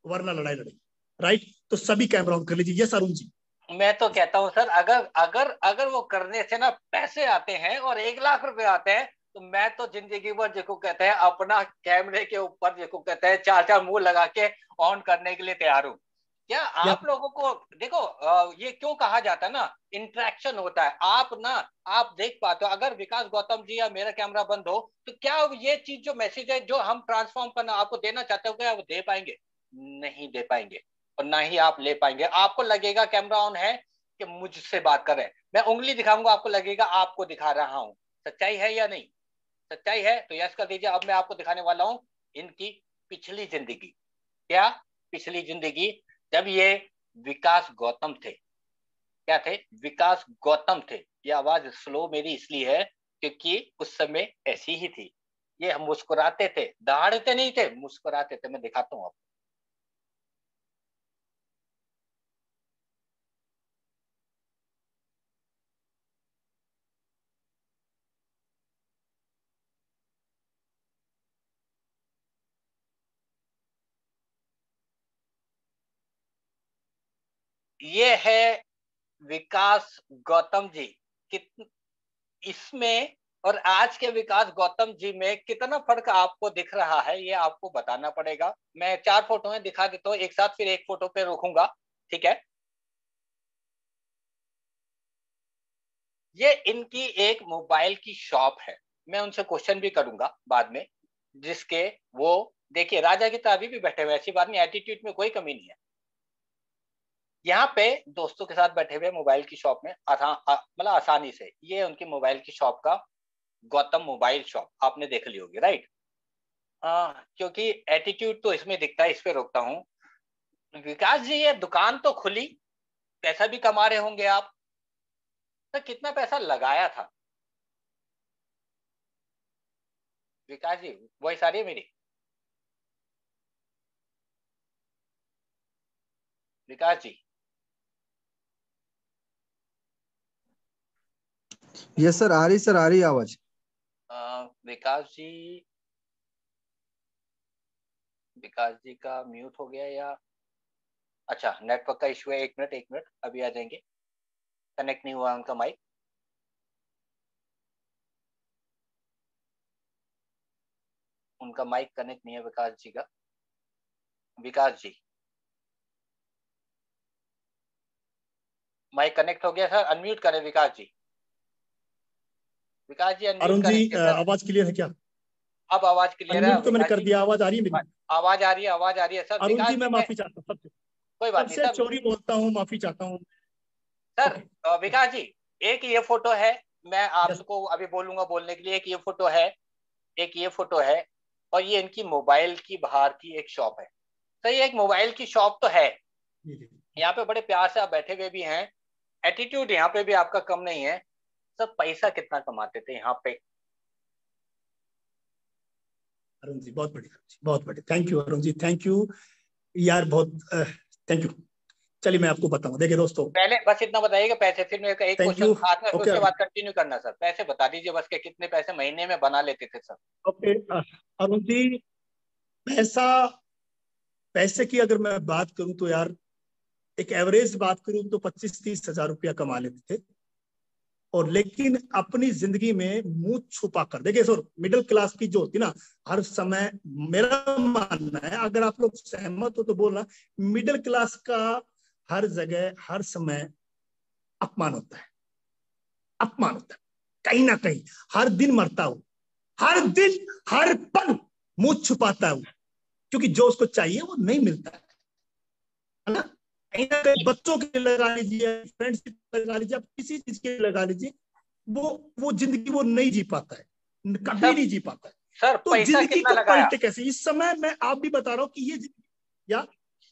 वरना लड़ाई लड़ेगी, राइट। तो सभी कैमरा ऑन कर लीजिए। यस अरुण जी। मैं तो कहता हूँ सर, अगर अगर अगर वो करने से ना पैसे आते हैं और 1 लाख रुपए आते हैं, तो मैं तो जिंदगी भर जिसको कहते हैं अपना कैमरे के ऊपर जिसको कहते हैं 4 4 मुंह लगा के ऑन करने के लिए तैयार हूँ। क्या या आप लोगों को देखो, ये क्यों कहा जाता है ना, इंटरेक्शन होता है, आप ना, आप देख पाते हो, अगर विकास गौतम जी या मेरा कैमरा बंद हो तो क्या ये चीज जो मैसेज है जो हम ट्रांसफॉर्म करना आपको देना चाहते हो, क्या वो दे पाएंगे? नहीं दे पाएंगे, और ना ही आप ले पाएंगे। आपको लगेगा कैमरा ऑन है कि मुझसे बात कर रहे हैं, मैं उंगली दिखाऊंगा, आपको लगेगा आपको दिखा रहा हूं। सच्चाई है या नहीं? सच्चाई है तो यस कर दीजिए। अब मैं आपको दिखाने वाला हूं इनकी पिछली जिंदगी। क्या पिछली जिंदगी? जब ये विकास गौतम थे। क्या थे? विकास गौतम थे। ये आवाज स्लो मेरी इसलिए है क्योंकि उस समय ऐसी ही थी। ये हम मुस्कुराते थे, दहाड़ते नहीं थे, मुस्कुराते थे। मैं दिखाता हूं आपको। ये है विकास गौतम जी। कित इसमें और आज के विकास गौतम जी में कितना फर्क आपको दिख रहा है, ये आपको बताना पड़ेगा। मैं 4 फोटो दिखा देता हूँ एक साथ, फिर एक फोटो पे रोकूंगा, ठीक है? ये इनकी एक मोबाइल की शॉप है। मैं उनसे क्वेश्चन भी करूंगा बाद में, जिसके वो देखिए राजा की तरह अभी भी बैठे हुए, ऐसी बात नहीं, एटीट्यूड में कोई कमी नहीं है। यहाँ पे दोस्तों के साथ बैठे हुए मोबाइल की शॉप में मतलब आसानी से, ये उनकी मोबाइल की शॉप का गौतम मोबाइल शॉप आपने देख ली होगी, राइट? क्योंकि एटीट्यूड तो इसमें दिखता है, इस पे रोकता हूँ। विकास जी ये दुकान तो खुली, पैसा भी कमा रहे होंगे आप, तो कितना पैसा लगाया था? विकास जी वॉइस आ रही है मेरी? विकास जी? यस सर, आ रही आवाज। विकास जी, विकास जी का म्यूट हो गया या अच्छा नेटवर्क का इशू है। 1 मिनट 1 मिनट, अभी आ जाएंगे। कनेक्ट नहीं हुआ उनका माइक। उनका माइक कनेक्ट नहीं है विकास जी का। विकास जी माइक कनेक्ट हो गया सर, अनम्यूट करें विकास जी। विकास जी अनम्यूट अरुण जी करेंगे सर। आवाज क्लियर है क्या? अब आवाज क्लियर है अनम्यूट तो मैंने विकास कर जी? दिया, आवाज आ रही है मेरी? आवाज आ रही है, आवाज आ रही है सर। अरुण विकास जी मैं जी मैं माफी चाहता हूँ सबसे, कोई बात नहीं सबसे सर। चोरी बोलता हूँ, माफी चाहता हूँ। Sir okay. विकास जी, एक ये फोटो है, मैं यस। आपको अभी बोलूंगा बोलने के लिए। एक ये फोटो है, एक ये फोटो है, और ये इनकी मोबाइल की बाहर की एक शॉप है। तो ये एक मोबाइल की शॉप तो है, यहाँ पे बड़े प्यार से आप बैठे हुए भी हैं, एटीट्यूड यहाँ पे भी आपका कम नहीं है। सब पैसा कितना कमाते थे यहाँ पे? अरुण जी बहुत बढ़िया, बहुत बढ़िया, thank you Arun ji, thank you यार, बहुत थैंक यू। चलिए मैं आपको बताऊं, देखिए दोस्तों, पहले बस इतना बताइएगा पैसे, फिर मेरे का एक थैंक क्वेश्चन यू। साथ में, फिर ओके उसके बाद कंटिन्यू करना सर। पैसे बता दीजिए बस के कितने पैसे महीने में बना लेते थे सर? ओके अरुण जी, पैसा, पैसे की अगर मैं बात करूं तो यार, एक एवरेज बात करूं तो 25-30 हजार रुपया कमा लेते थे। और लेकिन अपनी जिंदगी में मुंह छुपा कर, देखिए सर, मिडिल क्लास की जो होती ना, हर समय, मेरा मानना है, अगर आप लोग सहमत हो तो बोलना, मिडिल क्लास का हर जगह हर समय अपमान होता है, अपमान होता है, कहीं ना कहीं हर दिन मरता हूं, हर दिन हर पल मुंह छुपाता हूं, क्योंकि जो उसको चाहिए वो नहीं मिलता है ना। कहीं ना कहीं बच्चों के लिए लगा लीजिए, फ्रेंड्स के लगा लीजिए, आप किसी चीज के लिए लगा लीजिए, वो जिंदगी वो नहीं जी पाता है, कभी नहीं जी पाता है। सर तो पैसा जिंदगी कितना को लगाया पलटे कैसे, इस समय मैं आप भी बता रहा हूँ कि ये या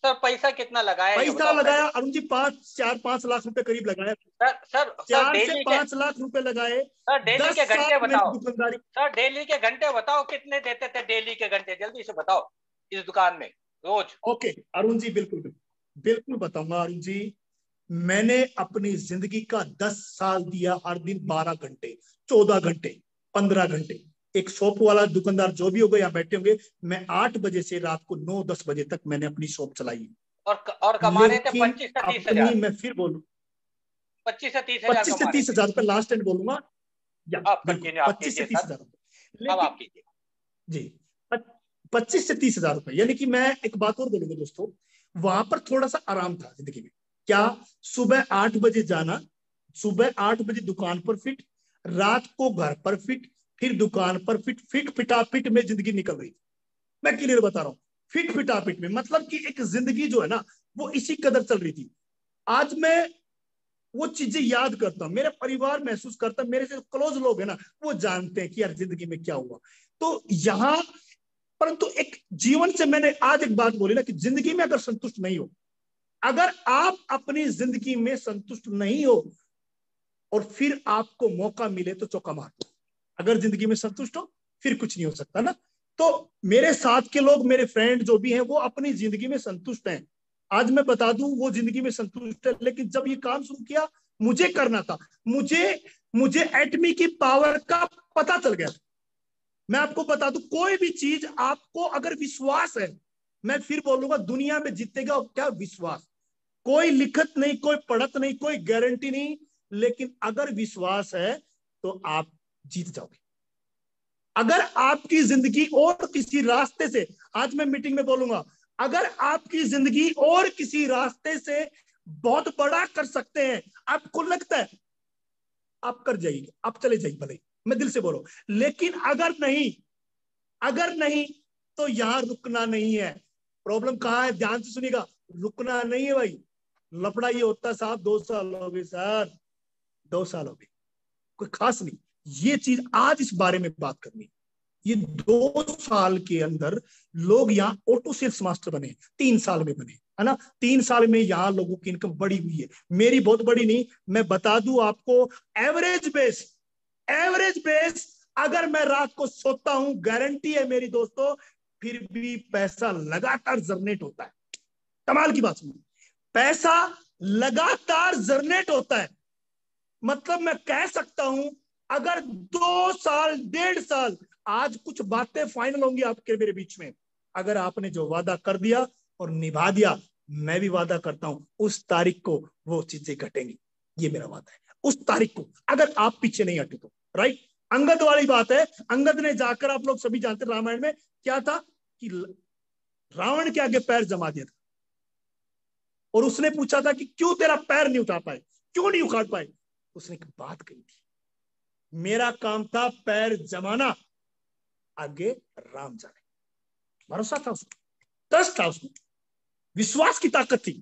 सर, पैसा कितना लगाया ये पैसा बताओ पहले। लगाया अरुण जी, 5 लाख रुपए करीब लगाया। सर सर सर 4 से डेली के 5 लाख रुपए लगाए। सर डेली 10 के साल घंटे मैंने बताओ। दुकानदारी। सर डेली के घंटे बताओ, कितने देते थे डेली के घंटे, जल्दी से बताओ इस दुकान में रोज। ओके अरुण जी, बिल्कुल बिल्कुल बिल्कुल बताऊंगा अरुण जी। मैंने अपनी जिंदगी का 10 साल दिया, हर दिन 12 घंटे, 14 घंटे, 15 घंटे। एक शॉप वाला दुकानदार जो भी होगा यहाँ बैठे होंगे, मैं 8 बजे से रात को 9-10 बजे तक मैंने अपनी शॉप चलाई। और कमा रहे थे लेकिन 25 से 30 अपनी, हजार। मैं फिर बोलूं, 25 से 30 हजार 25 से कमा रहे 30 थे। हजार रुपए लास्ट एंड बोलूंगा, या आप बिल्कुल कंटिन्यू, आप 25 से कीजिए 30 सर, हजार रुपए। अब लेकिन आप कीजिए। जी 25 से 30 हजार रुपए, यानी कि मैं एक बात और बोलूंगा दोस्तों, वहां पर थोड़ा सा आराम था जिंदगी में। क्या, सुबह 8 बजे जाना, सुबह 8 बजे दुकान पर फिट, रात को घर पर फिट, फिर दुकान पर फिट, फिट फिटाफिट में जिंदगी निकल रही थी। मैं क्लियर बता रहा हूँ, फिट फिटाफिट में, मतलब कि एक जिंदगी जो है ना वो इसी कदर चल रही थी। आज मैं वो चीजें याद करता हूँ, मेरा परिवार महसूस करता है, मेरे से क्लोज लोग हैं ना वो जानते हैं कि यार जिंदगी में क्या हुआ। तो यहाँ, परंतु एक जीवन से मैंने आज एक बात बोली ना कि जिंदगी में अगर संतुष्ट नहीं हो, अगर आप अपनी जिंदगी में संतुष्ट नहीं हो और फिर आपको मौका मिले तो चौका मार। अगर जिंदगी में संतुष्ट हो फिर कुछ नहीं हो सकता ना। तो मेरे साथ के लोग, मेरे फ्रेंड जो भी हैं, वो अपनी जिंदगी में संतुष्ट हैं। आज मैं बता दूं वो जिंदगी में संतुष्ट है, लेकिन जब ये काम शुरू किया मुझे करना था, मुझे एटमी की पावर का पता चल गया। मैं आपको बता दूं, कोई भी चीज आपको अगर विश्वास है, मैं फिर बोलूंगा दुनिया में जीतेगा क्या, विश्वास। कोई लिखत नहीं, कोई पढ़त नहीं, कोई गारंटी नहीं, लेकिन अगर विश्वास है तो आप जीत जाओगे। अगर आपकी जिंदगी और किसी रास्ते से, आज मैं मीटिंग में बोलूंगा, अगर आपकी जिंदगी और किसी रास्ते से बहुत बड़ा कर सकते हैं, आपको लगता है, आप कर जाइए, आप चले जाइए, भले मैं दिल से बोल रहा हूं। लेकिन अगर नहीं तो यहां रुकना नहीं है। प्रॉब्लम कहां है, ध्यान से सुनिएगा, रुकना नहीं है भाई। लफड़ा ये होता है साहब, 2 साल हो गए सर, 2 साल हो गए, कोई खास नहीं। ये चीज आज इस बारे में बात करनी। ये 2 साल के अंदर लोग यहाँ ऑटो सेल्स मास्टर बने, 3 साल में बने, है ना। 3 साल में यहाँ लोगों की इनकम बढ़ी हुई है। मेरी बहुत बड़ी नहीं, मैं बता दूं आपको, एवरेज बेस अगर मैं रात को सोता हूं, गारंटी है मेरी दोस्तों, फिर भी पैसा लगातार जनरेट होता है। कमाल की बात सुनिए, पैसा लगातार जनरेट होता है। मतलब मैं कह सकता हूं, अगर 2 साल 1.5 साल, आज कुछ बातें फाइनल होंगी आपके मेरे बीच में। अगर आपने जो वादा कर दिया और निभा दिया, मैं भी वादा करता हूं उस तारीख को वो चीजें घटेंगी। ये मेरा वादा है, उस तारीख को अगर आप पीछे नहीं हटे तो। राइट, अंगद वाली बात है। अंगद ने जाकर, आप लोग सभी जानते, रामायण में क्या था कि रावण के आगे पैर जमा दिया था और उसने पूछा था कि क्यों तेरा पैर नहीं उठा पाए, क्यों नहीं उखाड़ पाए। उसने एक बात कही थी, मेरा काम था पैर जमाना, आगे राम जाने। भरोसा था उसको, ट्रस्ट था उसको, विश्वास की ताकत थी।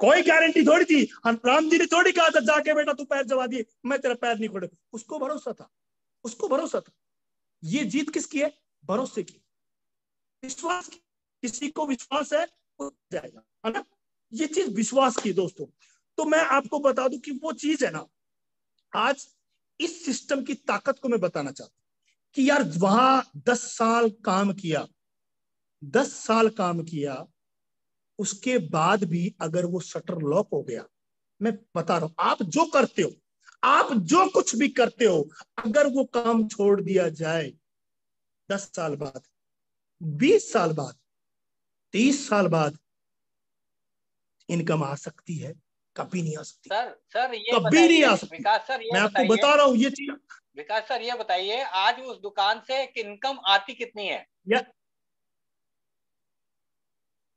कोई गारंटी थोड़ी थी, राम जी ने थोड़ी कहा था जाके बेटा तू पैर जमा दिए मैं तेरा पैर नहीं खोले। उसको भरोसा था, उसको भरोसा था। ये जीत किसकी है, भरोसे की, विश्वास की। किसी को विश्वास है वो जाएगा, है ना। ये चीज विश्वास की दोस्तों। तो मैं आपको बता दूं कि वो चीज है ना, आज इस सिस्टम की ताकत को मैं बताना चाहता हूं कि यार वहां 10 साल काम किया, 10 साल काम किया, उसके बाद भी अगर वो शटर लॉक हो गया, मैं बता रहा हूं, आप जो करते हो, आप जो कुछ भी करते हो, अगर वो काम छोड़ दिया जाए, 10 साल बाद, 20 साल बाद, 30 साल बाद इनकम आ सकती है, कभी नहीं आ सकती। सर ये कभी नहीं आ बताइए सकती। विकास सर, ये मैं आपको बताइए बता रहा हूं ये चीज। विकास सर, ये बताइए आज उस दुकान से इनकम आती कितनी है? या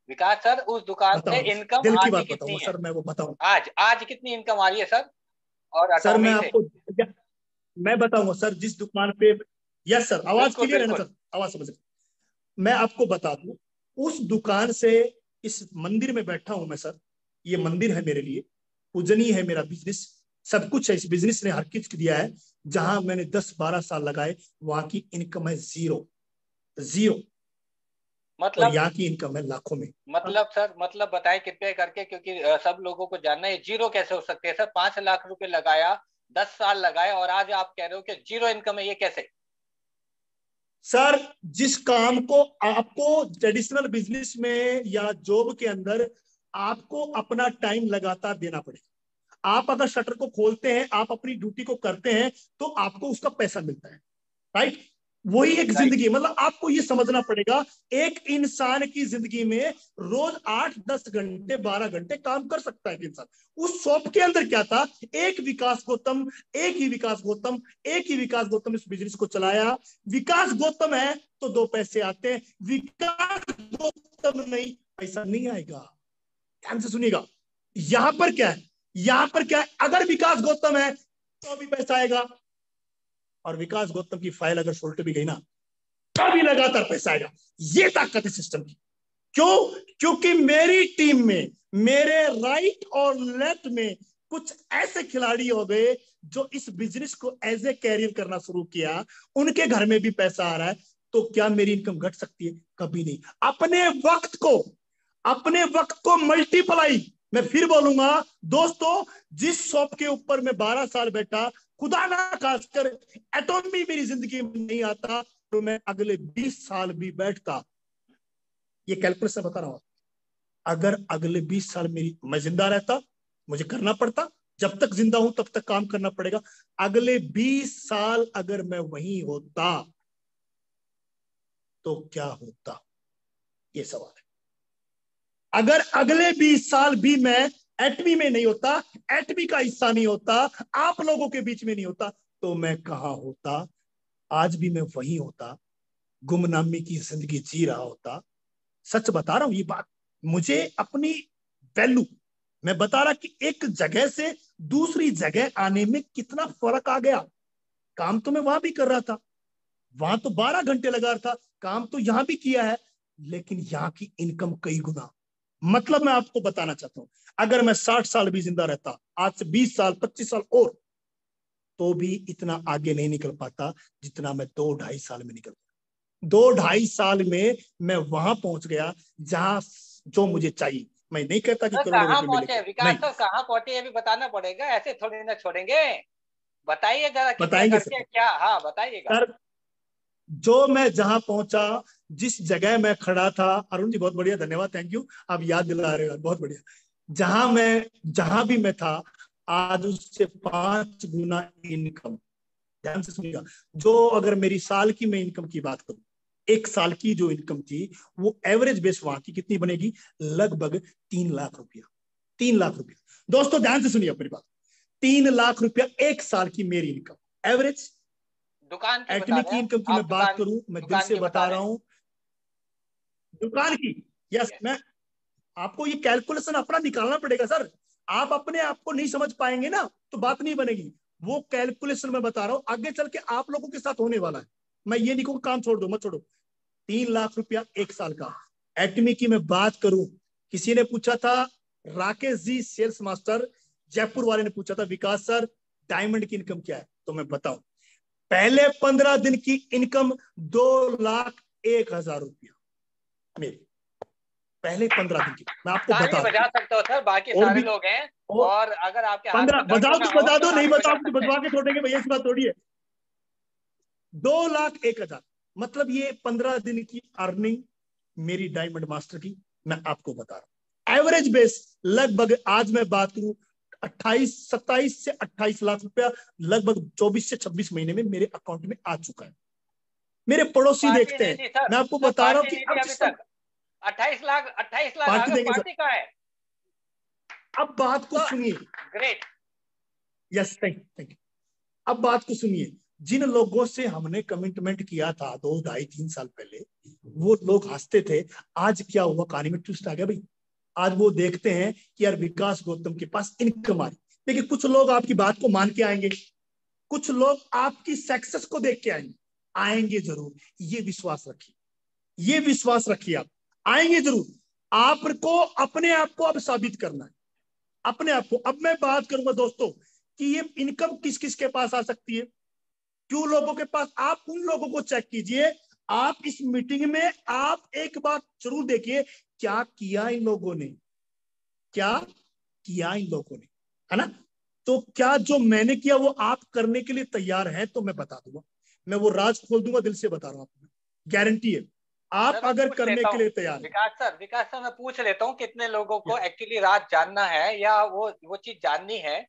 विकास सर, उस दुकान से बताओ, इनकम दिल की आती बात कितनी बताऊंगा है? सर, मैं वो बताऊं। आज आज कितनी इनकम आ रही है सर? और सर मैं अटॉमी से आपको मैं बताऊंगा सर, जिस दुकान पे, यस सर, आवाज बिल्कुल क्लियर है ना बिल्कुल। सर, आवाज समझ रहे? मैं आपको बता दूं, उस दुकान से इस मंदिर में बैठा हूं मैं सर, ये मंदिर है मेरे लिए, पूजनीय है मेरा बिजनेस, सब कुछ है, इस बिजनेस ने हर चीज दिया है। जहां मैंने 10-12 साल लगाए, वहां की इनकम है जीरो, जीरो। और मतलब यहाँ की इनकम है लाखों में। मतलब सर, मतलब बताए कितने करके, क्योंकि सब लोगों को जानना है जीरो कैसे हो सकते हैं सर। 5 लाख रुपए लगाया, 10 साल लगाए, और आज आप कह रहे हो कि जीरो इनकम है, ये कैसे? सर, जिस काम को आपको ट्रेडिशनल बिजनेस में या जॉब के अंदर आपको अपना टाइम लगातार देना पड़ेगा। आप अगर शटर को खोलते हैं, आप अपनी ड्यूटी को करते हैं, तो आपको उसका पैसा मिलता है, राइट? वही एक राइट। जिंदगी, मतलब आपको ये समझना पड़ेगा, एक इंसान की जिंदगी में रोज 8-10 घंटे 12 घंटे काम कर सकता है इंसान। उस शॉप के अंदर क्या था, एक विकास गौतम, एक ही विकास गौतम, एक ही विकास गौतम इस बिजनेस को चलाया। विकास गौतम है तो 2 पैसे आते हैं, विकास गौतम नहीं, पैसा नहीं आएगा। ध्यान से सुनिएगा, यहां पर क्या है, यहां पर क्या है, अगर विकास गौतम है तो भी पैसा आएगा, और विकास गौतम की फाइल अगर उल्ट भी गई ना, तभी लगातार पैसा आएगा। ये ताकत है सिस्टम की। क्यों? क्योंकि मेरी टीम में, मेरे राइट और लेफ्ट में कुछ ऐसे खिलाड़ी हो गए जो इस बिजनेस को एज ए कैरियर करना शुरू किया, उनके घर में भी पैसा आ रहा है। तो क्या मेरी इनकम घट सकती है? कभी नहीं। अपने वक्त को मल्टीप्लाई, मैं फिर बोलूंगा दोस्तों, जिस शॉप के ऊपर मैं 12 साल बैठा, खुदा ना खासकर एटॉमी मेरी जिंदगी में नहीं आता, तो मैं अगले 20 साल भी बैठता। ये कैलकुलेशन बता रहा हूं। अगर अगले 20 साल मेरी मैं जिंदा रहता, मुझे करना पड़ता, जब तक जिंदा हूं तब तक काम करना पड़ेगा। अगले 20 साल अगर मैं वहीं होता तो क्या होता, ये सवाल है। अगर अगले 20 साल भी मैं एटमी में नहीं होता, एटमी का हिस्सा नहीं होता, आप लोगों के बीच में नहीं होता, तो मैं कहां होता? आज भी मैं वहीं होता, गुमनामी की जिंदगी जी रहा होता। सच बता रहा हूं ये बात, मुझे अपनी वैल्यू, मैं बता रहा कि एक जगह से दूसरी जगह आने में कितना फर्क आ गया। काम तो मैं वहां भी कर रहा था, वहां तो 12 घंटे लगा रहा था, काम तो यहां भी किया है, लेकिन यहाँ की इनकम कई गुना। मतलब मैं आपको बताना चाहता हूं, अगर मैं 60 साल भी जिंदा रहता, आज से 20 साल 25 साल और, तो भी इतना आगे नहीं निकल पाता जितना मैं 2-2.5 साल में निकल गया। 2-2.5 साल में मैं वहां पहुंच गया जहां जो मुझे चाहिए। मैं नहीं कहता कि सर करोड़ों कहाँ रुपए पहुंचे मिलेंगे, विकास नहीं। सर, कहाँ पहुंचे ये भी बताना पड़ेगा, ऐसे थोड़ी ना छोड़ेंगे। बताइए जरा कितने बताएंगे करके, सर। क्या? हाँ बताइएगा। सर, जो मैं जहां पहुंचा, जिस जगह मैं खड़ा था, अरुण जी बहुत बढ़िया, धन्यवाद, थैंक यू, आप याद दिला रहे हो, बहुत बढ़िया। जहां भी मैं था, आज उससे 5 गुना इनकम। ध्यान से सुनिएगा, जो अगर मेरी साल की मैं इनकम की बात करूं, एक साल की जो इनकम थी, वो एवरेज बेस वहां की कितनी बनेगी? लगभग 3 लाख रुपया। 3 लाख रुपया दोस्तों, ध्यान से सुनिए मेरी बात। 3 लाख रुपया एक साल की मेरी इनकम एवरेज। दुकान की बता एटमी रहे की हैं इनकम की आप? मैं बात दुकान, करूं, मैं दिल दुकान से की बता बता रहे रहा हैं? हूं, दुकान की, यस, मैं आपको ये कैलकुलेशन अपना निकालना पड़ेगा सर। आप अपने आप को नहीं समझ पाएंगे ना, तो बात नहीं बनेगी। वो कैलकुलेशन मैं बता रहा हूं, आगे चल के आप लोगों के साथ होने वाला है। मैं ये नहीं कहूंगा काम छोड़ दो, मत छोड़ो। 3 लाख रुपया एक साल का। एटमी की मैं बात करूं, किसी ने पूछा था, राकेश जी सेल्स मास्टर जयपुर वाले ने पूछा था, विकास सर डायमंड की इनकम क्या है? तो मैं बताऊं, पहले 15 दिन की इनकम 2,01,000 रुपया मेरी, पहले 15 दिन की मैं आपको ताली बता रहा बजा सकते हो सर, बाकी हूं। और सारे भी, लोग हैं। और और अगर आपके हाथ 15 में दर्द बजाओ ना तो हो बजा तो दो, नहीं ताली बजा बताओ तो सकते हैं। बजवा के छोड़ेंगे भैया, इस बात थोड़ी है। 2,01,000 मतलब ये 15 दिन की अर्निंग मेरी डायमंड मास्टर की, मैं आपको बता रहा हूं। एवरेज बेस लगभग, आज मैं बात करूं, 27 से 28 लाख रुपया लगभग 24 से 26 महीने में मेरे अकाउंट में आ चुका है। मेरे पड़ोसी पार्टी देखते नहीं हैं, दी सर, मैं आपको सर बता रहा हूं पार्टी कि नहीं दी अब अभी सिस्टम, तक। 28 लाख, 28 लाख आ पार्टी गया, देंगे सर। पार्टी का है अब बात को तो सुनिए, ग्रेट। Yes, thank you. अब बात को सुनिए, जिन लोगों से हमने कमिटमेंट किया था 2-2.5-3 साल पहले, वो लोग हंसते थे। आज क्या हुआ, कहानी में ट्विस्ट आ गया भाई। आज वो देखते हैं कि यार विकास गौतम के पास इनकम आ रही। देखिए, कुछ लोग आपकी बात को मान के आएंगे, कुछ लोग आपकी सक्सेस को देख के आएंगे जरूर, ये विश्वास रखिए, ये विश्वास रखिए, आप आएंगे जरूर। आपको अपने आप को अब साबित करना है, अपने आप को। अब मैं बात करूंगा दोस्तों कि ये इनकम किस किस के पास आ सकती है, क्यों लोगों के पास। आप उन लोगों को चेक कीजिए, आप इस मीटिंग में आप एक बात जरूर देखिए, क्या किया इन लोगों ने, क्या किया इन लोगों ने, है ना। तो क्या जो मैंने किया वो आप करने के लिए तैयार हैं? तो मैं बता दूंगा, मैं वो राज खोल दूंगा, दिल से बता रहा हूं आपको, गारंटी है। आप अगर करने के लिए तैयार हैं। विकास सर मैं पूछ लेता हूँ, कितने लोगों को एक्चुअली राज जानना है या वो चीज जाननी है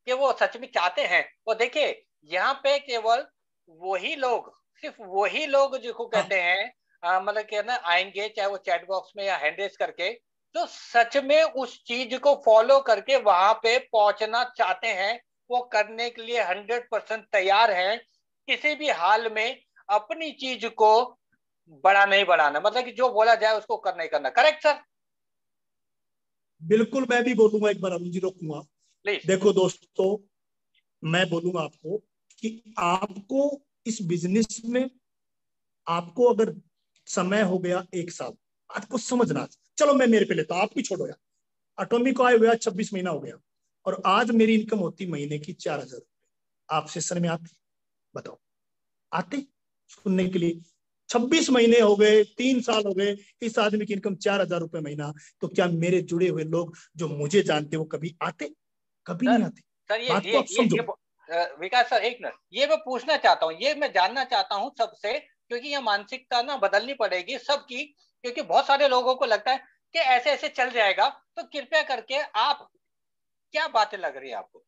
कि वो सच में चाहते हैं। वो देखिए यहाँ पे केवल वही लोग, सिर्फ वही लोग जिसको कहते हैं मतलब कि ना आएंगे, चाहे वो चैट बॉक्स में या हैंड रेज करके, जो सच में उस चीज को फॉलो करके वहां पे पहुंचना चाहते हैं, वो करने के लिए 100% तैयार हैं। किसी भी हाल में अपनी चीज को बड़ा नहीं बढ़ाना, मतलब कि जो बोला जाए उसको करना ही करना। Correct sir? बिल्कुल, मैं भी बोलूंगा एक बार, अरुण जी रोकूंगा। प्लीज। देखो दोस्तों, मैं बोलूंगा आपको कि आपको इस बिजनेस में, आपको अगर समय हो गया 1 साल, आपको समझना, चलो मैं मेरे पे लेता हूं, आपकी छोड़ो यार। एटॉमिक को आए हुआ 26 महीना हो गया, और आज मेरी इनकम होती महीने की 4,000 रुपए। आप सेशन में आते? बताओ, आते सुनने के लिए? 26 महीने हो गए, 3 साल हो गए, इस आदमी की इनकम 4,000 रुपए महीना। तो क्या मेरे जुड़े हुए लोग जो मुझे जानते वो कभी आते? कभी नहीं आते। सर बात को आप समझो। विकास सर एक मिनट, ये मैं पूछना चाहता हूँ, ये मैं जानना चाहता हूँ सबसे, क्योंकि ये मानसिकता ना बदलनी पड़ेगी सबकी, क्योंकि बहुत सारे लोगों को लगता है कि ऐसे ऐसे चल जाएगा। तो कृपया करके आप, क्या बातें लग रही है आपको?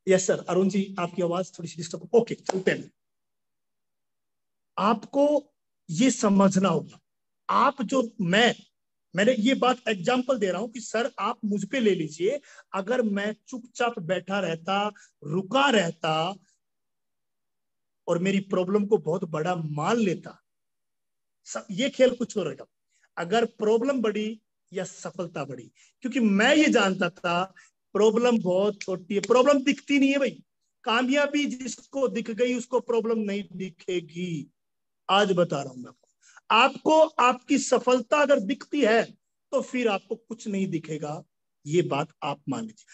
यस सर, अरुण जी आपकी आवाज थोड़ी सी डिस्टर्ब, ओके चलते हैं। आपको ये समझना होगा, आप जो मैंने ये बात एग्जांपल दे रहा हूं कि सर आप मुझ पे ले लीजिए, अगर मैं चुपचाप बैठा रहता, रुका रहता और मेरी प्रॉब्लम को बहुत बड़ा मान लेता, ये खेल कुछ हो रहेगा। अगर प्रॉब्लम बढ़ी या सफलता बढ़ी, क्योंकि मैं ये जानता था प्रॉब्लम बहुत छोटी है, प्रॉब्लम दिखती नहीं है भाई। कामयाबी जिसको दिख गई उसको प्रॉब्लम नहीं दिखेगी। आज बता रहा हूं मैं आपको, आपकी सफलता अगर दिखती है तो फिर आपको कुछ नहीं दिखेगा, ये बात आप मान लीजिए।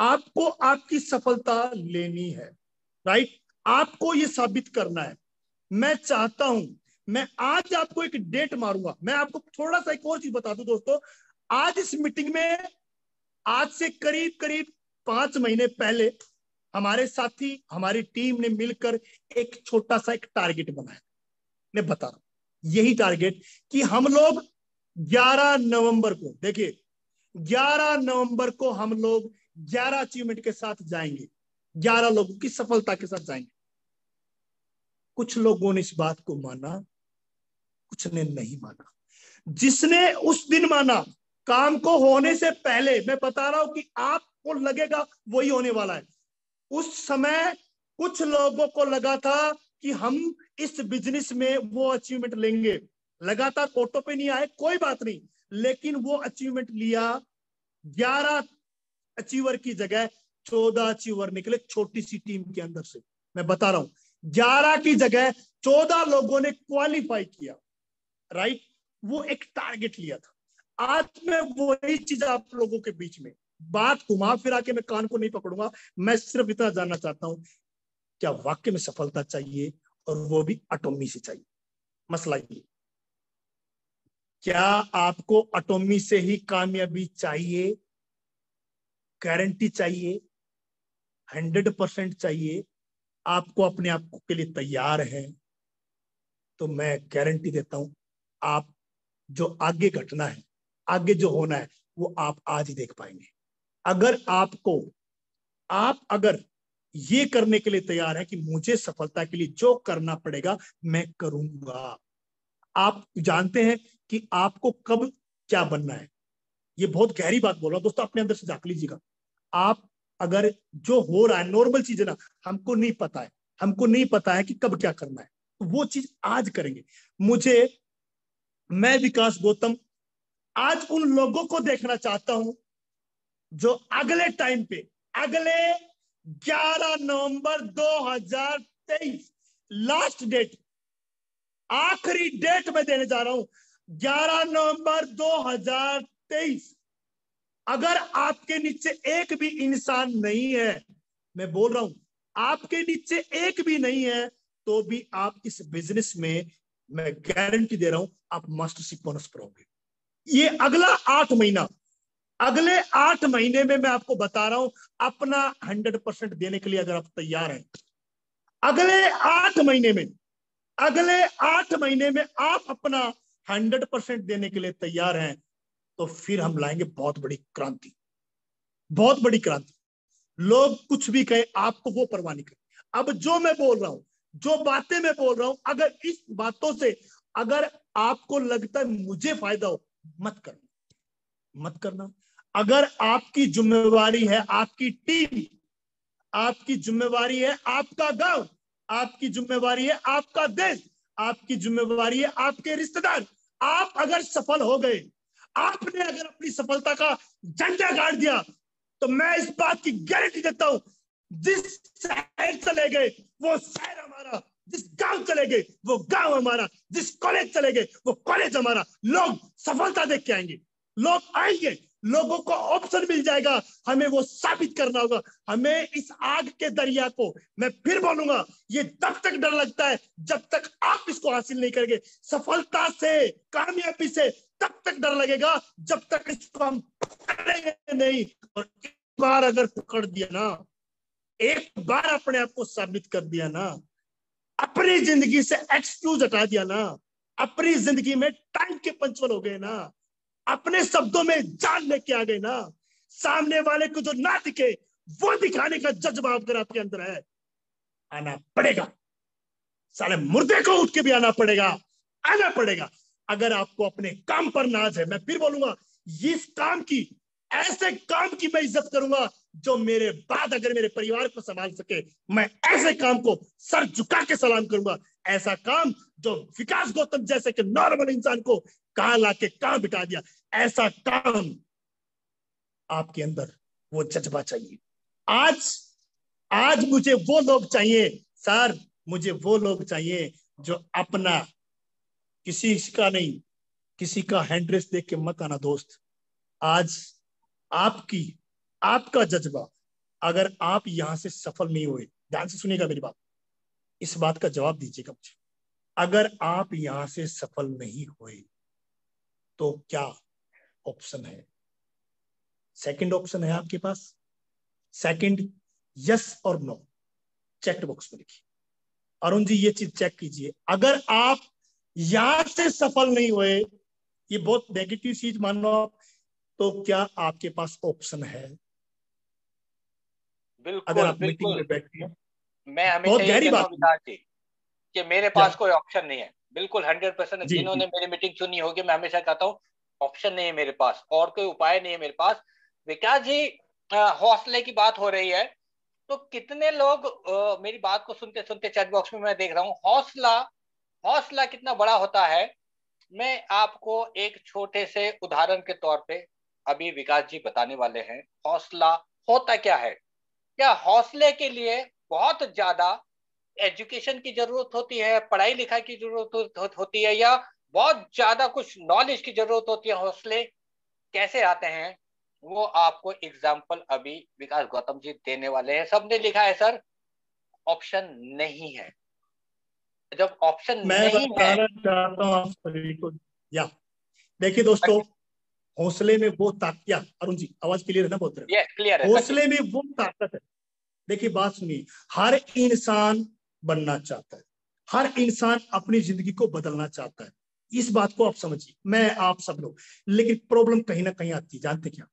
आपको आपकी सफलता लेनी है, राइट। आपको ये साबित करना है। मैं चाहता हूं, मैं आज आपको एक डेट मारूंगा। मैं आपको थोड़ा सा एक और चीज बता दूं दोस्तों, आज इस मीटिंग में, आज से करीब करीब 5 महीने पहले हमारे साथी, हमारी टीम ने मिलकर एक छोटा सा एक टारगेट बनाया। मैं बता रहा हूं यही टारगेट कि हम लोग 11 नवंबर को, देखिए 11 नवंबर को हम लोग 11 अचीवमेंट के साथ जाएंगे, 11 लोगों की सफलता के साथ जाएंगे। कुछ लोगों ने इस बात को माना, कुछ ने नहीं माना। जिसने उस दिन माना, काम को होने से पहले, मैं बता रहा हूं कि आपको लगेगा वही होने वाला है। उस समय कुछ लोगों को लगा था कि हम इस बिजनेस में वो अचीवमेंट लेंगे। लगातार ऑटो पे नहीं आए, कोई बात नहीं, लेकिन वो अचीवमेंट लिया। 11 अचीवर की जगह 14 अचीवर निकले, छोटी सी टीम के अंदर से। मैं बता रहा हूं 11 की जगह 14 लोगों ने क्वालिफाई किया, राइट। वो एक टारगेट लिया था। आज मैं वही चीज आप लोगों के बीच में, बात घुमा फिरा के मैं कान को नहीं पकड़ूंगा। मैं सिर्फ इतना जानना चाहता हूं, क्या वाकई में सफलता चाहिए, और वो भी एटॉमी से चाहिए? मसला ये, क्या आपको एटॉमी से ही कामयाबी चाहिए, गारंटी चाहिए, 100% चाहिए, आपको अपने आप के लिए तैयार है? तो मैं गारंटी देता हूं, आप जो आगे घटना है, आगे जो होना है, वो आप आज ही देख पाएंगे। अगर आप अगर ये करने के लिए तैयार है कि मुझे सफलता के लिए जो करना पड़ेगा मैं करूंगा। आप जानते हैं कि आपको कब क्या बनना है। ये बहुत गहरी बात बोल रहा हूं दोस्तों, अपने अंदर से झांक लीजिएगा। आप अगर जो हो रहा है नॉर्मल चीज है ना, हमको नहीं पता है कि कब क्या करना है, वो चीज आज करेंगे। मैं विकास गौतम आज उन लोगों को देखना चाहता हूं जो अगले टाइम पे, अगले 11 नवंबर 2023 लास्ट डेट, आखिरी डेट में देने जा रहा हूं, 11 नवंबर 2023। अगर आपके नीचे एक भी इंसान नहीं है, मैं बोल रहा हूं, आपके नीचे एक भी नहीं है, तो भी आप इस बिजनेस में, मैं गारंटी दे रहा हूं, आप मास्टरशिप बोनस पाओगे। ये अगला 8 महीना, अगले 8 महीने में मैं आपको बता रहा हूं, अपना 100% देने के लिए अगर आप तैयार हैं, अगले 8 महीने में, अगले 8 महीने में आप अपना 100% देने के लिए तैयार हैं, तो फिर हम लाएंगे बहुत बड़ी क्रांति, बहुत बड़ी क्रांति। लोग कुछ भी कहे, आपको वो परवाह नहीं करे। अब जो मैं बोल रहा हूं, जो बातें मैं बोल रहा हूं, अगर इस बातों से अगर आपको लगता है मुझे फायदा हो, मत करना, मत करना। अगर आपकी जिम्मेवारी है आपकी टीम, आपकी जिम्मेवारी है आपका गांव, आपकी जिम्मेवारी है आपका देश, आपकी जिम्मेवारी है आपके रिश्तेदार, आप अगर सफल हो गए, आपने अगर अपनी सफलता का झंडा गाड़ दिया, तो मैं इस बात की गारंटी देता हूं, जिस शहर चले गए वो शहर हमारा, जिस गांव चले गए वो गांव हमारा, जिस कॉलेज चले गए वो कॉलेज हमारा। लोग सफलता देख के आएंगे, लोग आएंगे, लोगों को ऑप्शन मिल जाएगा, हमें वो साबित करना होगा। हमें इस आग के दरिया को, मैं फिर बोलूंगा, ये तब तक डर लगता है जब तक आप इसको हासिल नहीं करेंगे। सफलता से, कामयाबी से तब तक डर लगेगा जब तक इसको हम पकड़ेंगे नहीं। और एक बार अगर पकड़ दिया ना, एक बार अपने आप को साबित कर दिया ना, अपनी जिंदगी से एक्सक्यूज हटा दिया ना, अपनी जिंदगी में टाइम के पंचुअल हो गए ना, अपने शब्दों में जान लेके आ गए ना, सामने वाले को जो ना दिखे वो दिखाने का जज्बा अगर आपके अंदर है, आना पड़ेगा। साले मुर्दे को उठ के भी आना पड़ेगा, आना पड़ेगा। अगर आपको अपने काम पर नाज है, मैं फिर बोलूंगा, इस काम की, ऐसे काम की मैं इज्जत करूंगा जो मेरे बाद अगर मेरे परिवार को संभाल सके, मैं ऐसे काम को सर झुका के सलाम करूंगा। ऐसा काम जो विकास गौतम जैसे कि नॉर्मल इंसान को कहां लाके कहां बिठा दिया, ऐसा काम आपके अंदर वो जज्बा चाहिए। आज मुझे वो लोग चाहिए सर, मुझे वो लोग चाहिए जो अपना, किसी का नहीं, किसी का हैंड्रेस देख के मत आना दोस्त। आज आपका जज्बा, अगर आप यहां से सफल नहीं हुए, ध्यान से सुनिएगा मेरी बात, इस बात का जवाब दीजिएगा मुझे। अगर आप यहां से सफल नहीं हुए तो क्या ऑप्शन है? सेकंड ऑप्शन है आपके पास, सेकंड, यस और नो, चेक बॉक्स में लिखिए। अरुण जी ये चीज चेक कीजिए, अगर आप यहां से सफल नहीं हुए, ये बहुत नेगेटिव चीज मान लो आप, तो क्या आपके पास ऑप्शन है? बिल्कुल, अगर आप मीटिंग में बैठते हैं, मैं हमेशा बहुत यही गहरी कहता बात हूं विकास जी कि मेरे पास कोई ऑप्शन नहीं है। बिल्कुल 100%। जी, जिन्होंने मेरी मीटिंग सुनी होगी, मैं हमेशा कहता हूँ ऑप्शन नहीं है मेरे पास, और कोई उपाय नहीं है मेरे पास। विकास जी, हौसले की बात हो रही है, तो कितने लोग मेरी बात को सुनते सुनते चैट बॉक्स में मैं देख रहा हूँ, हौसला कितना बड़ा होता है। मैं आपको एक छोटे से उदाहरण के तौर पे अभी विकास जी बताने वाले हैं, हौसला होता क्या है। क्या हौसले के लिए बहुत ज्यादा एजुकेशन की जरूरत होती है, पढ़ाई लिखाई की जरूरत होती है, या बहुत ज्यादा कुछ नॉलेज की जरूरत होती है? हौसले कैसे आते हैं वो आपको एग्जाम्पल अभी विकास गौतम जी देने वाले हैं। सबने लिखा है सर ऑप्शन नहीं है। जब ऑप्शन मैं नहीं है, बताना चाहता हूँ आप सभी को, या देखिए दोस्तों, हौसले में वो ताकत, अरुण जी आवाज क्लियर है ना? बोल रहे ये क्लियर है? हौसले में वो ताकत है। देखिए बात सुनिए, हर इंसान बनना चाहता है, हर इंसान अपनी जिंदगी को बदलना चाहता है, इस बात को आप समझिए, मैं आप सब लोग। लेकिन प्रॉब्लम कहीं ना कहीं आती है, जानते क्या?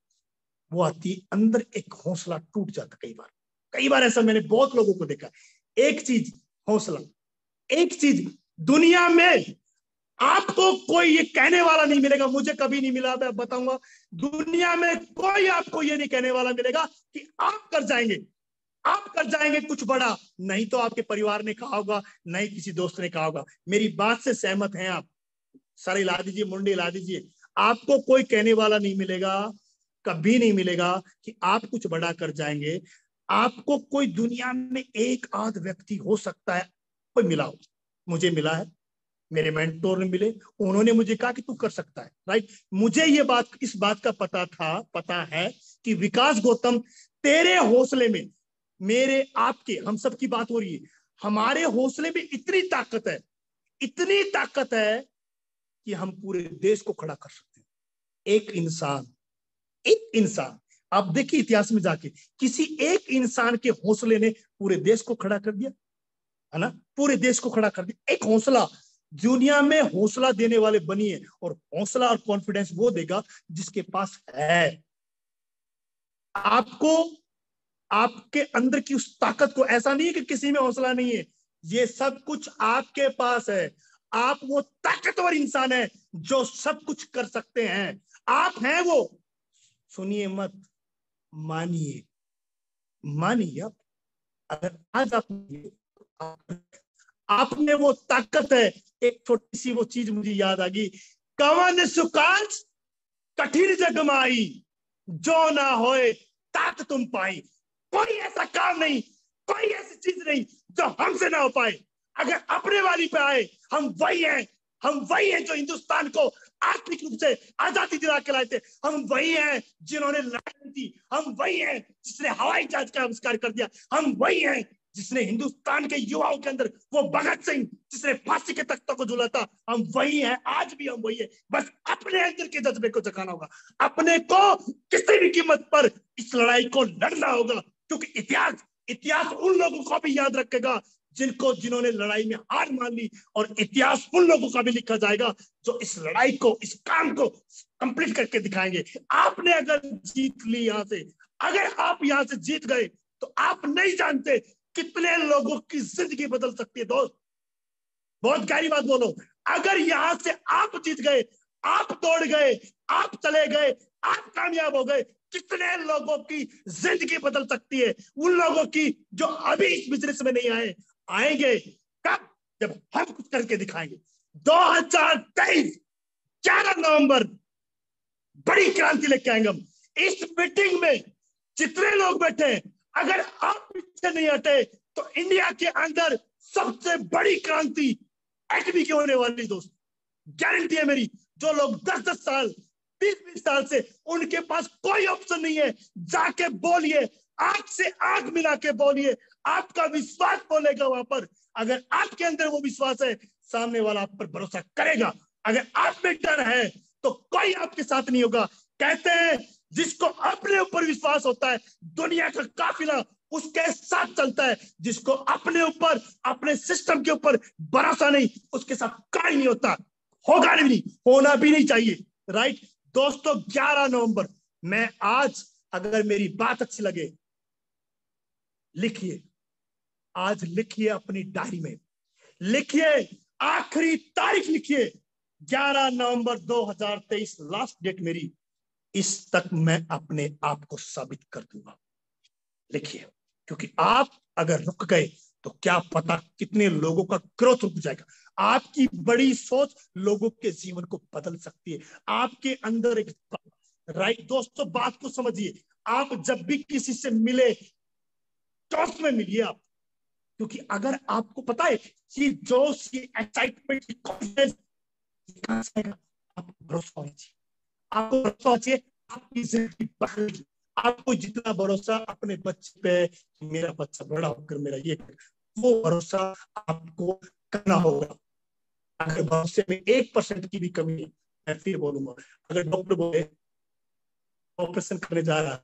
वो आती है अंदर, एक हौसला टूट जाता है। कई बार ऐसा मैंने बहुत लोगों को देखा। एक चीज हौसला, एक चीज दुनिया में आपको कोई ये कहने वाला नहीं मिलेगा, मुझे कभी नहीं मिला, मैं बताऊंगा, दुनिया में कोई आपको ये नहीं कहने वाला मिलेगा कि आप कर जाएंगे कुछ बड़ा। नहीं तो आपके परिवार ने कहा होगा, नहीं किसी दोस्त ने कहा होगा। मेरी बात से सहमत हैं आप? सर हिला दीजिए, मुंडे हिला दीजिए। आपको कोई कहने वाला नहीं मिलेगा कभी नहीं मिलेगा कि आप कुछ बड़ा कर जाएंगे। आपको कोई दुनिया में एक आध व्यक्ति हो सकता है कोई मिला हो, मुझे मिला है, मेरे मेंटोर ने मिले, उन्होंने मुझे कहा कि तू कर सकता है, राइट। मुझे ये बात, इस बात का पता है कि विकास गौतम, तेरे हौसले में, मेरे आपके, हम सब की बात हो रही है, हमारे हौसले में इतनी ताकत है, इतनी ताकत है कि हम पूरे देश को खड़ा कर सकते हैं। एक इंसान, आप देखिए इतिहास में जाके, किसी एक इंसान के हौसले ने पूरे देश को खड़ा कर दिया, है ना, पूरे देश को खड़ा कर दिया। एक हौसला, दुनिया में हौसला देने वाले बनिए, और हौसला और कॉन्फिडेंस वो देगा जिसके पास है। आपको, आपके अंदर की उस ताकत को, ऐसा नहीं है कि किसी में हौसला नहीं है, ये सब कुछ आपके पास है। आप वो ताकतवर इंसान है जो सब कुछ कर सकते हैं, आप हैं वो। सुनिए मत, मानिए, मानिए। अगर आज आप में वो ताकत है। एक छोटी सी वो चीज मुझे याद आ गई, कवन सुकांश कठिन जग माई, जो ना होए तात तुम पाई। कोई ऐसा काम नहीं, कोई ऐसी चीज नहीं जो हमसे ना हो पाए। अगर अपने वाली पे आए, हम वही हैं जो हिंदुस्तान को आर्थिक रूप से आजादी दिला के लाए थे। हम वही हैं जिन्होंने लड़ाई की, हम वही हैं जिसने हवाई जहाज का आविष्कार कर दिया, हम वही हैं जिसने हिंदुस्तान के युवाओं के अंदर वो भगत सिंह जिसने फांसी के तख्तों को झूला था, हम वही हैं, आज भी हम वही हैं। बस अपने अंदर के जज्बे को जगाना होगा, अपने को किसी भी कीमत पर इस लड़ाई को लड़ना होगा, क्योंकि इतिहास उन लोगों को भी याद रखेगा जिन्होंने लड़ाई में हार मान ली, और इतिहास उन लोगों का भी लिखा जाएगा जो इस लड़ाई को, इस काम को कंप्लीट करके दिखाएंगे। आपने अगर जीत ली यहां से, अगर आप यहां से जीत गए, तो आप नहीं जानते कितने लोगों की जिंदगी बदल सकती है। दोस्त, बहुत गहरी बात बोलो, अगर यहां से आप जीत गए, आप दौड़ गए, आप चले गए, आप कामयाब हो गए, कितने लोगों की जिंदगी बदल सकती है। उन लोगों की जो अभी इस बिजनेस में नहीं आएंगे कब? जब हम कुछ करके दिखाएंगे। 2023 11 नवंबर बड़ी क्रांति लेके आएंगे हम। इस मीटिंग में जितने लोग बैठे हैं, अगर आप पीछे नहीं हटे तो इंडिया के अंदर सबसे बड़ी क्रांति एटमी की होने वाली। दोस्त, गारंटी है मेरी। जो लोग 10-10 साल, 20-20 साल से उनके पास कोई ऑप्शन नहीं है, जाके बोलिए, आंख से आंख मिला के बोलिए, आपका विश्वास बोलेगा वहां पर। अगर आपके अंदर वो विश्वास है, सामने वाला आप पर भरोसा करेगा। अगर आप में डर है तो कोई आपके साथ नहीं होगा। कहते हैं जिसको अपने ऊपर विश्वास होता है, दुनिया का काफिला उसके साथ चलता है। जिसको अपने ऊपर, अपने सिस्टम के ऊपर भरोसा नहीं, उसके साथ कोई नहीं होता, होगा नहीं, होना भी नहीं चाहिए, राइट। दोस्तों, 11 नवंबर, मैं आज, अगर मेरी बात अच्छी लगे, लिखिए, आज लिखिए अपनी डायरी में, लिखिए, आखिरी तारीख लिखिए, 11 नवंबर 2023 लास्ट डेट मेरी। इस तक मैं अपने आप को साबित कर दूंगा। लिखिए, क्योंकि आप अगर रुक गए तो क्या पता कितने लोगों का ग्रोथ रुक जाएगा। आपकी बड़ी सोच लोगों के जीवन को बदल सकती है। आपके अंदर एक, राइट दोस्तों, बात को समझिए। आप जब भी किसी से मिले, जोश में मिलिए आप, क्योंकि अगर आपको पता है कि जोश, ये एक्साइटमेंट, कॉन्फिडेंस कहां से आएगा, आपको भरोसा होना चाहिए, आपको भरोसा होना चाहिए, आपकी जिंदगी बदलेगी। आपको जितना भरोसा अपने बच्चे पे, मेरा बच्चा बड़ा होकर मेरा ये, वो भरोसा आपको करना होगा। अगर भरोसे में 1% की भी कमी है, मैं फिर बोलूंगा, अगर डॉक्टर बोले ऑपरेशन करने जा रहा है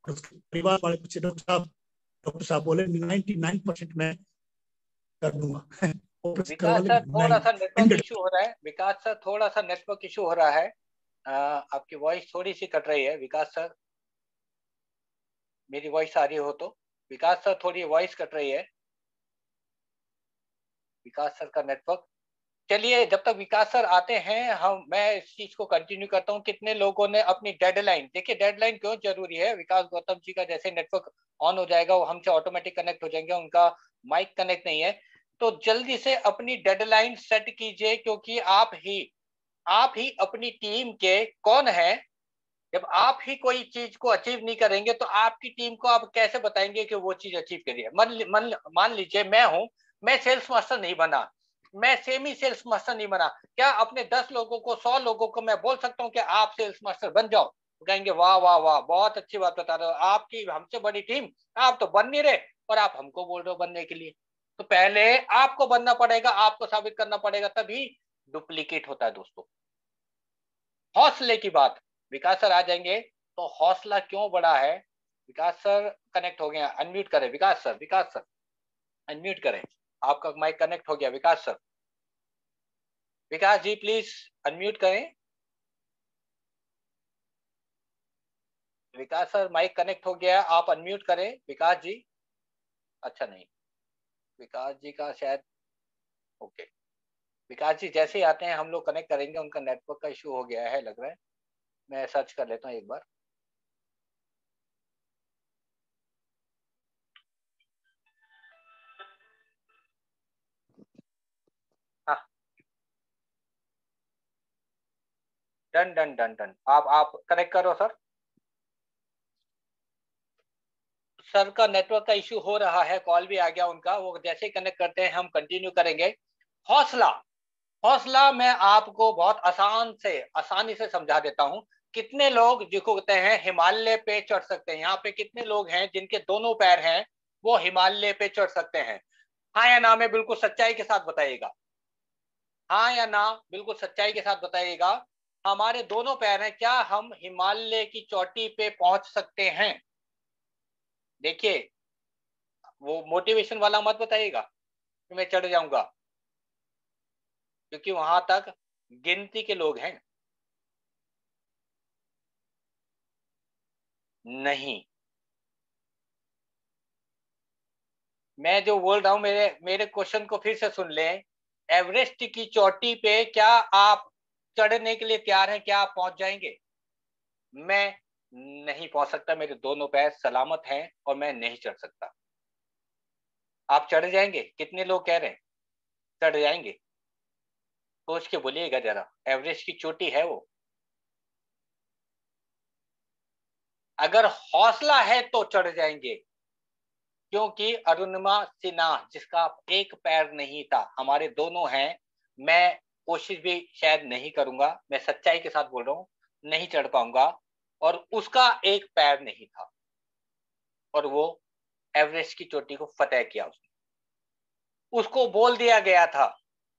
और उसके परिवार वाले पूछे डॉक्टर साहब बोले 99% मैं कर दूंगा। विकास सर, थोड़ा सा नेटवर्क इशू हो रहा है। विकास सर, थोड़ा सा नेटवर्क इशू हो रहा है। आपकी वॉइस थोड़ी सी कट रही है। विकास सर, मेरी वॉइस आ रही हो तो? विकास सर, थोड़ी वॉइस कट रही है। विकास सर का नेटवर्क, चलिए जब तक विकास सर आते हैं, मैं इस चीज को कंटिन्यू करता हूँ। कितने लोगों ने अपनी डेडलाइन, देखिए डेडलाइन क्यों जरूरी है। विकास गौतम जी का जैसे नेटवर्क ऑन हो जाएगा, वो हमसे ऑटोमेटिक कनेक्ट हो जाएंगे, उनका माइक कनेक्ट नहीं है, तो जल्दी से अपनी डेडलाइन सेट कीजिए, क्योंकि आप ही अपनी टीम के कौन है। जब आप ही कोई चीज को अचीव नहीं करेंगे तो आपकी टीम को आप कैसे बताएंगे कि वो चीज अचीव करिए। मान लीजिए मैं सेल्स मास्टर नहीं बना, मैं सेमी सेल्स मास्टर नहीं बना, क्या अपने 10 लोगों को 100 लोगों को मैं बोल सकता हूँ कि आप सेल्स मास्टर बन जाओ? तो कहेंगे वाह वाह वाह, बहुत अच्छी बात बता रहे हो, आपकी हमसे बड़ी टीम, आप तो बन नहीं रहे और आप हमको बोल रहे हो बनने के लिए। तो पहले आपको बनना पड़ेगा, आपको साबित करना पड़ेगा, तभी डुप्लीकेट होता है दोस्तों। हौसले की बात, विकास सर आ जाएंगे तो हौसला क्यों बड़ा है। विकास सर कनेक्ट हो गए, अनम्यूट करें विकास सर अनम्यूट करें, आपका माइक कनेक्ट हो गया Vikas sir. Vikas ji please unmute करें। विकास सर माइक कनेक्ट हो गया, आप अनम्यूट करें विकास जी। अच्छा नहीं, विकास जी का शायद ओके। विकास जी जैसे ही आते हैं हम लोग कनेक्ट करेंगे, उनका नेटवर्क का इशू हो गया है लग रहा है। मैं सर्च कर लेता हूँ एक बार। हाँ डन डन डन डन, आप कनेक्ट करो सर। सर का नेटवर्क का इशू हो रहा है, कॉल भी आ गया उनका, वो जैसे ही कनेक्ट करते हैं हम कंटिन्यू करेंगे। हौसला, हौसला मैं आपको बहुत आसानी से समझा देता हूं। कितने लोग जिसको कहते हैं हिमालय पे चढ़ सकते हैं? यहाँ पे कितने लोग हैं जिनके दोनों पैर हैं, वो हिमालय पे चढ़ सकते हैं? हाँ या ना में बिल्कुल सच्चाई के साथ बताइएगा, हाँ या ना बिल्कुल सच्चाई के साथ बताइएगा। हमारे दोनों पैर हैं, क्या हम हिमालय की चोटी पे पहुंच सकते हैं? देखिए, वो मोटिवेशन वाला मत बताइएगा कि मैं चढ़ जाऊंगा, क्योंकि वहां तक गिनती के लोग हैं। नहीं, मैं जो बोल रहा हूं, मेरे मेरे क्वेश्चन को फिर से सुन लें। एवरेस्ट की चोटी पे क्या आप चढ़ने के लिए तैयार हैं? क्या आप पहुंच जाएंगे? मैं नहीं पहुंच सकता, मेरे दोनों पैर सलामत हैं और मैं नहीं चढ़ सकता। आप चढ़ जाएंगे? कितने लोग कह रहे हैं चढ़ जाएंगे? सोच के बोलिएगा जरा, एवरेस्ट की चोटी है वो। अगर हौसला है तो चढ़ जाएंगे, क्योंकि अरुणिमा सिन्हा जिसका एक पैर नहीं था, हमारे दोनों हैं। मैं कोशिश भी शायद नहीं करूंगा, मैं सच्चाई के साथ बोल रहा हूं, नहीं चढ़ पाऊंगा। और उसका एक पैर नहीं था और वो एवरेस्ट की चोटी को फतेह किया उसने। उसको बोल दिया गया था,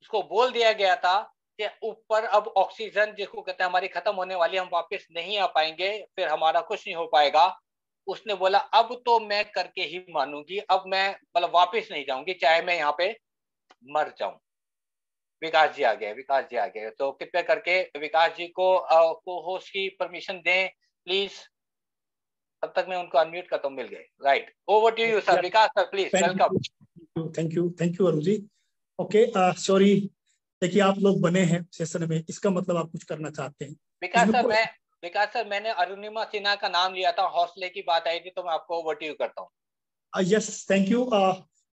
उसको बोल दिया गया था कि ऊपर अब ऑक्सीजन जिसको कहते हैं हमारी खत्म होने वाली, हम वापस नहीं आ पाएंगे, फिर हमारा कुछ नहीं हो पाएगा। उसने बोला अब तो मैं करके ही मानूंगी, अब मैं मतलब वापस नहीं जाऊंगी, चाहे मैं यहाँ पे मर जाऊं। विकास जी आ गए, विकास जी आ गए, तो कृपया करके विकास जी को होस्ट की परमिशन दें प्लीज। तब तक मैं उनको अनम्यूट करता हूँ, मिल गए। Right, over to you sir. Vikas sir please, welcome. Thank you Arun ji. Okay sorry, देखिए आप लोग बने हैं सेशन में, इसका मतलब आप कुछ करना चाहते हैं। विकास सर मैंने अरुणिमा सिन्हा का नाम लिया था, हौसले की बात आई थी, तो मैं आपको ओवर टू यू करता हूँ। Yes thank you.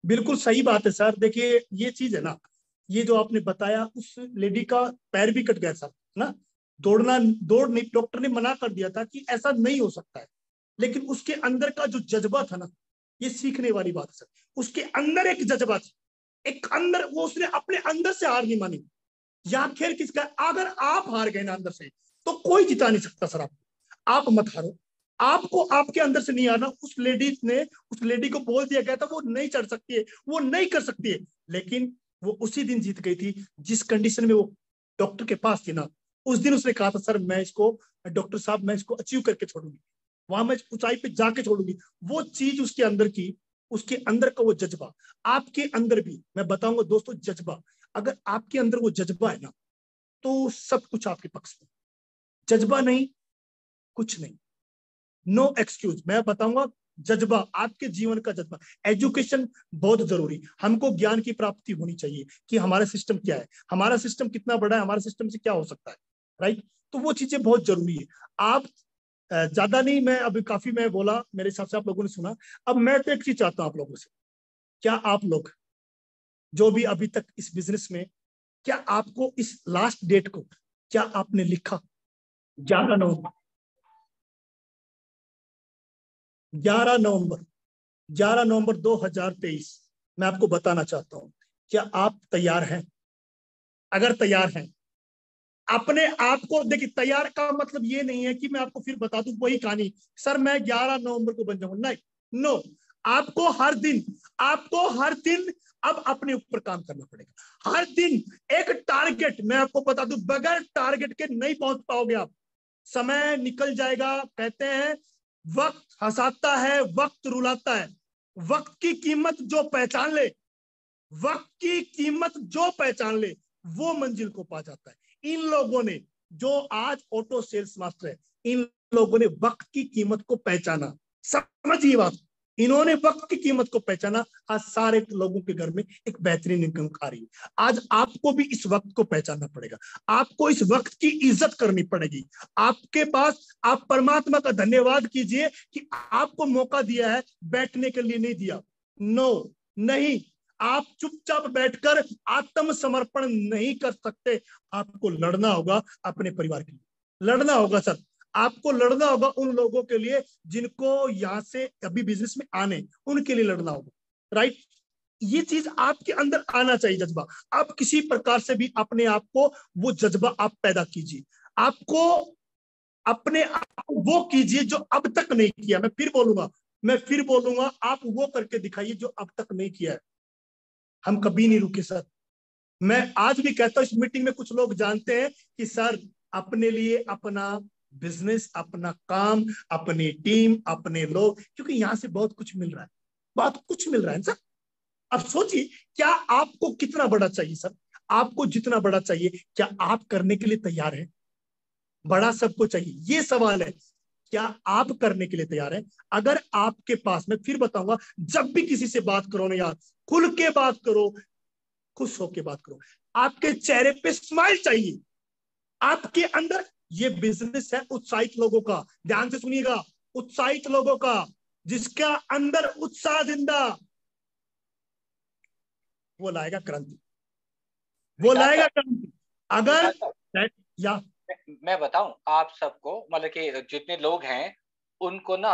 बिल्कुल सही बात है सर। देखिए ये चीज है ना, ये जो आपने बताया, उस लेडी का पैर भी कट गया सर ना, दौड़ नहीं, डॉक्टर ने मना कर दिया था कि ऐसा नहीं हो सकता है, लेकिन उसके अंदर का जो जज्बा था ना, ये सीखने वाली बात है सर। उसके अंदर एक जज्बा था, एक अंदर, वो उसने अपने अंदर से हार नहीं मानी। या खेल किसका? अगर आप हार गए ना अंदर से, तो कोई जिता नहीं सकता सर आपको। आप मत हारो, आपको आपके अंदर से नहीं आना। उस लेडी को बोल दिया गया था वो नहीं चढ़ सकती है, वो नहीं कर सकती है, लेकिन वो उसी दिन जीत गई थी जिस कंडीशन में वो डॉक्टर के पास थी ना। उस दिन उसने कहा था सर मैं इसको, डॉक्टर साहब मैं इसको अचीव करके छोड़ूंगी, वहां मैं ऊंचाई पे जाके छोड़ूंगी। वो चीज उसके अंदर की, उसके अंदर का वो जज्बा, आपके अंदर भी मैं बताऊंगा दोस्तों, जज्बा, अगर आपके अंदर वो जज्बा है ना, तो सब कुछ आपके पक्ष में। जज्बा नहीं, कुछ नहीं, नो एक्सक्यूज। मैं बताऊंगा, जज्बा, आपके जीवन का जज्बा। एजुकेशन बहुत जरूरी, हमको ज्ञान की प्राप्ति होनी चाहिए कि हमारा सिस्टम क्या है, हमारा सिस्टम कितना बड़ा है, हमारे सिस्टम से क्या हो सकता है, राइट। तो वो चीजें बहुत जरूरी है। आप ज्यादा नहीं, मैं अभी काफी मैं बोला, मेरे हिसाब से आप लोगों ने सुना। अब मैं तो एक चीज चाहता हूं आप लोगों से, क्या आप लोग जो भी अभी तक इस बिजनेस में, क्या आपको इस लास्ट डेट को क्या आपने लिखा 11/9 11 नवंबर 2023 मैं आपको बताना चाहता हूं, क्या आप तैयार हैं? अगर तैयार हैं, अपने आप को देखिए, तैयार का मतलब ये नहीं है कि मैं आपको फिर बता दूं वही कहानी, सर मैं 11 नवंबर को बन जाऊंगा, नहीं, नो। आपको हर दिन अब अपने ऊपर काम करना पड़ेगा। हर दिन एक टारगेट, मैं आपको बता दूं, बगैर टारगेट के नहीं पहुंच पाओगे आप। समय निकल जाएगा। कहते हैं वक्त हंसाता है, वक्त रुलाता है। वक्त की कीमत जो पहचान ले, वक्त की कीमत जो पहचान ले, वो मंजिल को पा जाता है। इन लोगों ने, जो आज ऑटो सेल्स मास्टर है, इन लोगों ने वक्त की कीमत को पहचाना। समझिए बात, इन्होंने वक्त की कीमत को पहचाना। आज सारे लोगों के घर में एक बेहतरीन इनकम आ रही है। आज आपको भी इस वक्त को पहचानना पड़ेगा, आपको इस वक्त की इज्जत करनी पड़ेगी। आपके पास, आप परमात्मा का धन्यवाद कीजिए कि आपको मौका दिया है, बैठने के लिए नहीं दिया। नो, नहीं, आप चुपचाप बैठकर आत्मसमर्पण नहीं कर सकते। आपको लड़ना होगा अपने परिवार के लिए, लड़ना होगा सर। आपको लड़ना होगा उन लोगों के लिए जिनको यहां से अभी बिजनेस में आने, उनके लिए लड़ना होगा, राइट। ये चीज आपके अंदर आना चाहिए, जज्बा। आप किसी प्रकार से भी अपने आप को, वो जज्बा आप पैदा कीजिए। आपको अपने आप वो कीजिए जो अब तक नहीं किया। मैं फिर बोलूंगा, आप वो करके दिखाइए जो अब तक नहीं किया है। हम कभी नहीं रुके सर। मैं आज भी कहता हूं, इस मीटिंग में कुछ लोग जानते हैं कि सर अपने लिए, अपना बिजनेस, अपना काम, अपनी टीम, अपने लोग, क्योंकि यहां से बहुत कुछ मिल रहा है, बहुत कुछ मिल रहा है सर। अब सोचिए, क्या आपको कितना बड़ा चाहिए सर? आपको जितना बड़ा चाहिए, क्या आप करने के लिए तैयार हैं? बड़ा सबको चाहिए, ये सवाल है, क्या आप करने के लिए तैयार हैं? अगर आपके पास, मैं फिर बताऊंगा, जब भी किसी से बात करो ना यार, खुल के बात करो, खुश होके बात करो। आपके चेहरे पे स्माइल चाहिए। आपके अंदर, ये बिजनेस है उत्साहित लोगों का, ध्यान से सुनिएगा, उत्साहित लोगों का, जिसका अंदर उत्साह जिंदा, वो लाएगा क्रांति, वो लाएगा क्रांति। अगर या मैं बताऊं आप सबको, मतलब कि जितने लोग हैं उनको ना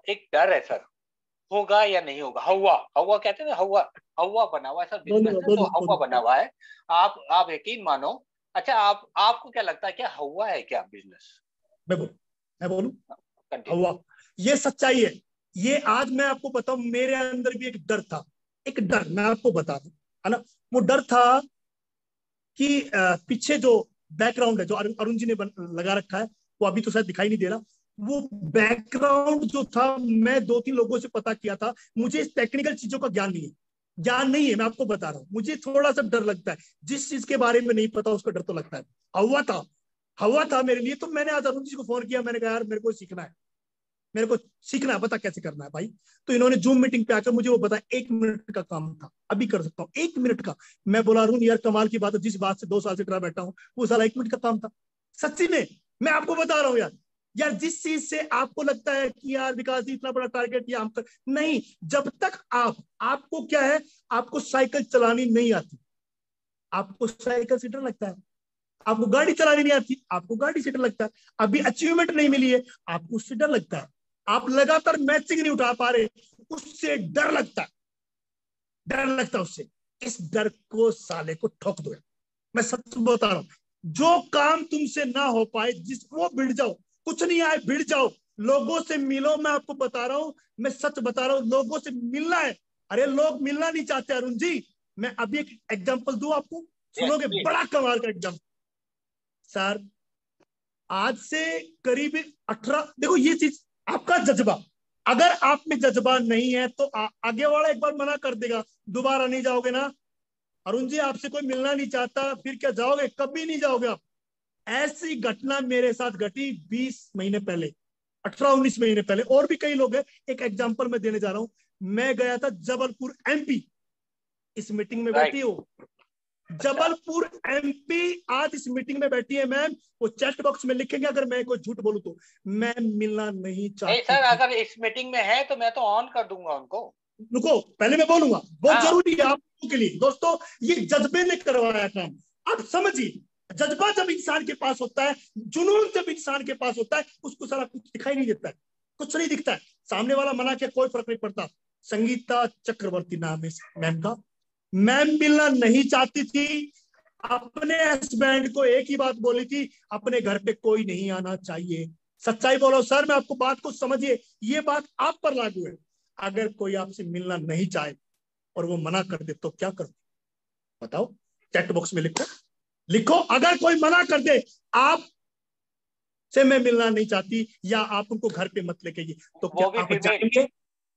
एक डर है सर, होगा या नहीं होगा। हवा कहते हैं ना, हवा बना हुआ है सर बिजनेस में, तो हवा बना हुआ है। आप यकीन मानो। अच्छा, आपको क्या लगता है, क्या हवा है क्या बिजनेस? मैं बोलूं, हवा, ये सच्चाई है। ये आज मैं आपको बताऊं, मेरे अंदर भी एक डर था, एक डर, मैं आपको बता दूं, है ना। वो डर था कि पीछे जो बैकग्राउंड है, जो अरुण जी ने लगा रखा है, वो अभी तो शायद दिखाई नहीं दे रहा। वो बैकग्राउंड जो था, मैं 2-3 लोगों से पता किया था। मुझे इस टेक्निकल चीजों का ज्ञान नहीं है, मैं आपको बता रहा हूँ। मुझे थोड़ा सा डर लगता है, जिस चीज के बारे में नहीं पता उसका डर तो लगता है। हवा था मेरे लिए। तो मैंने आज अरुण जी को फोन किया, मैंने कहा यार मेरे को सीखना है, पता कैसे करना है भाई। तो इन्होंने जूम मीटिंग पे आकर मुझे वो बताया, 1 मिनट का काम था, अभी कर सकता हूँ 1 मिनट का। मैं बोला अरुण यार कमाल की बात है, जिस बात से 2 साल से डरा बैठा हूँ, वो साला 1 मिनट का काम था। सच्ची में मैं आपको बता रहा हूँ यार, जिस चीज से आपको लगता है कि यार विकास जी इतना बड़ा टारगेट, या हम तक नहीं, जब तक आपको क्या है, आपको साइकिल चलानी नहीं आती, आपको साइकिल से डर लगता है। आपको गाड़ी चलानी नहीं आती, आपको गाड़ी से डर लगता है। अभी अचीवमेंट नहीं मिली है, आपको उससे डर लगता है। आप लगातार मैचिंग नहीं उठा पा रहे, उससे डर लगता है उससे। इस डर को, साले को ठोक दो। मैं सच बता रहा हूं, जो काम तुमसे ना हो पाए, वो भिड़ जाओ, कुछ नहीं आए भिड़ जाओ, लोगों से मिलो। मैं आपको बता रहा हूं, मैं सच बता रहा हूं, लोगों से मिलना है। अरे लोग मिलना नहीं चाहते अरुण जी। मैं अभी एक एग्जांपल दूं आपको, सुनोगे, बड़ा कमाल का एग्जांपल सर। आज से करीब 18, देखो ये चीज, आपका जज्बा, अगर आप में जज्बा नहीं है तो आगे वाला एक बार मना कर देगा, दोबारा नहीं जाओगे ना अरुण जी, आपसे कोई मिलना नहीं चाहता, फिर क्या जाओगे? कभी नहीं जाओगे आप। ऐसी घटना मेरे साथ घटी 20 महीने पहले, 18-19 महीने पहले। और भी कई लोग हैं, एक एग्जांपल मैं देने जा रहा हूं। मैं गया था जबलपुर MP, इस मीटिंग में बैठी हो, जबलपुर MP आज इस मीटिंग में बैठी है मैम। वो चैट बॉक्स में लिखेंगे अगर मैं कोई झूठ बोलूं तो। मैं मिलना नहीं चाहती सर, अगर इस मीटिंग में है तो मैं तो ऑन कर दूंगा उनको। रुको, पहले मैं बोलूंगा, बहुत जरूरी है आप लोगों के लिए दोस्तों। ये जज्बे ने करवाया काम, आप समझिए। जज्बा जब इंसान के पास होता है, जुनून जब इंसान के पास होता है, उसको सारा कुछ दिखाई नहीं देता है, कुछ नहीं दिखता है। सामने वाला मना किया कोई फर्क नहीं पड़ता। संगीता चक्रवर्ती नाम है मैम का। मैम मिलना नहीं चाहती थी, अपने हस्बैंड को एक ही बात बोली थी, अपने घर पे कोई नहीं आना चाहिए। सच्चाई बोलो सर, मैं आपको बात को समझिए, ये बात आप पर लागू है। अगर कोई आपसे मिलना नहीं चाहे और वो मना कर दे तो क्या करो बताओ, चैट बॉक्स में लिखो, लिखो। अगर कोई मना कर दे आप से मैं मिलना नहीं चाहती, या आप उनको घर पे मत लेके, तो क्या आप जाएंगे?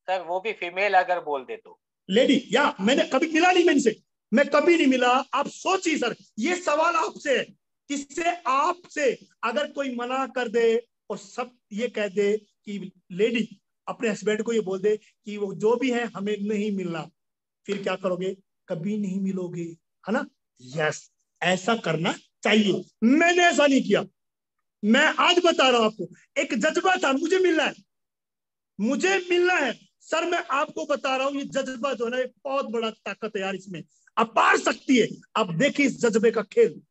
सर वो भी फीमेल अगर बोल दे तो लेडी, या मैंने कभी मिला नहीं, मैं कभी नहीं मिला। आप सोचिए सर, ये सवाल आपसे है, किससे? आपसे। अगर कोई मना कर दे और सब ये कह दे कि लेडी अपने हस्बैंड को ये बोल दे कि वो जो भी है हमें नहीं मिलना, फिर क्या करोगे? कभी नहीं मिलोगे, है ना? यस, ऐसा करना चाहिए। मैंने ऐसा नहीं किया। मैं आज बता रहा हूं आपको, एक जज्बा था, मुझे मिलना है सर। मैं आपको बता रहा हूं, ये जज्बा जो है ना, बहुत बड़ा ताकत है यार, इसमें अपार शक्ति है। अब देखिए इस जज्बे का खेल,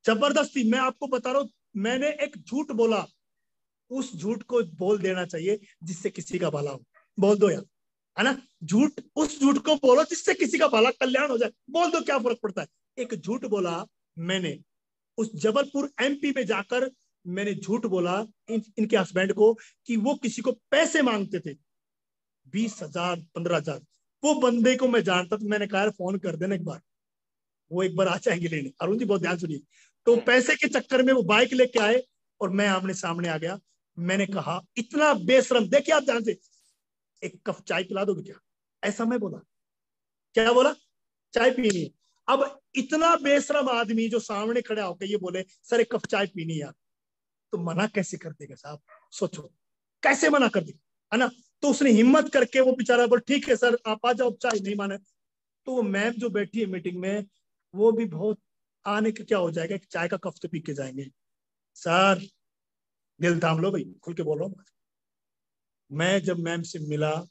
जबरदस्ती। मैं आपको बता रहा हूं, मैंने एक झूठ बोला, उस झूठ को बोल देना चाहिए जिससे किसी का भला हो। बोल दो यार, है ना? झूठ, उस झूठ को बोलो जिससे किसी का भला, कल्याण हो जाए। बोल दो, क्या फर्क पड़ता है? एक झूठ बोला मैंने, उस जबलपुर एमपी में जाकर मैंने झूठ बोला इनके हस्बैंड को कि वो किसी को पैसे मांगते थे, 20,000 15,000। वो बंदे को मैं जानता, तो मैंने कहा फोन कर देना एक बार, वो एक बार आ जाएंगे लेने। अरुण जी बहुत ध्यान सुनिए। तो पैसे के चक्कर में वो बाइक लेके आए और मैं आमने सामने आ गया। मैंने कहा इतना बेशरम, देखिए आप ध्यान से, एक कप चाय पिला दोगे क्या? ऐसा मैं बोला। क्या बोला? चाय पीनी है। अब इतना बेशरम आदमी जो सामने खड़ा होकर ये बोले सर एक कप चाय पीनी यार, तो मना कैसे कर देगा साहब? सोचो कैसे मना कर देगा, है ना? तो उसने हिम्मत करके, वो बेचारा बोल ठीक है सर आप आ जाओ, चाय नहीं माने। तो वो मैम जो बैठी है मीटिंग में, वो भी बहुत आने का क्या हो जाएगा, चाय का कप तो पी के जाएंगे। सर दिल थाम लो भाई, खुल के बोलो। मैं जब मैम से मिला,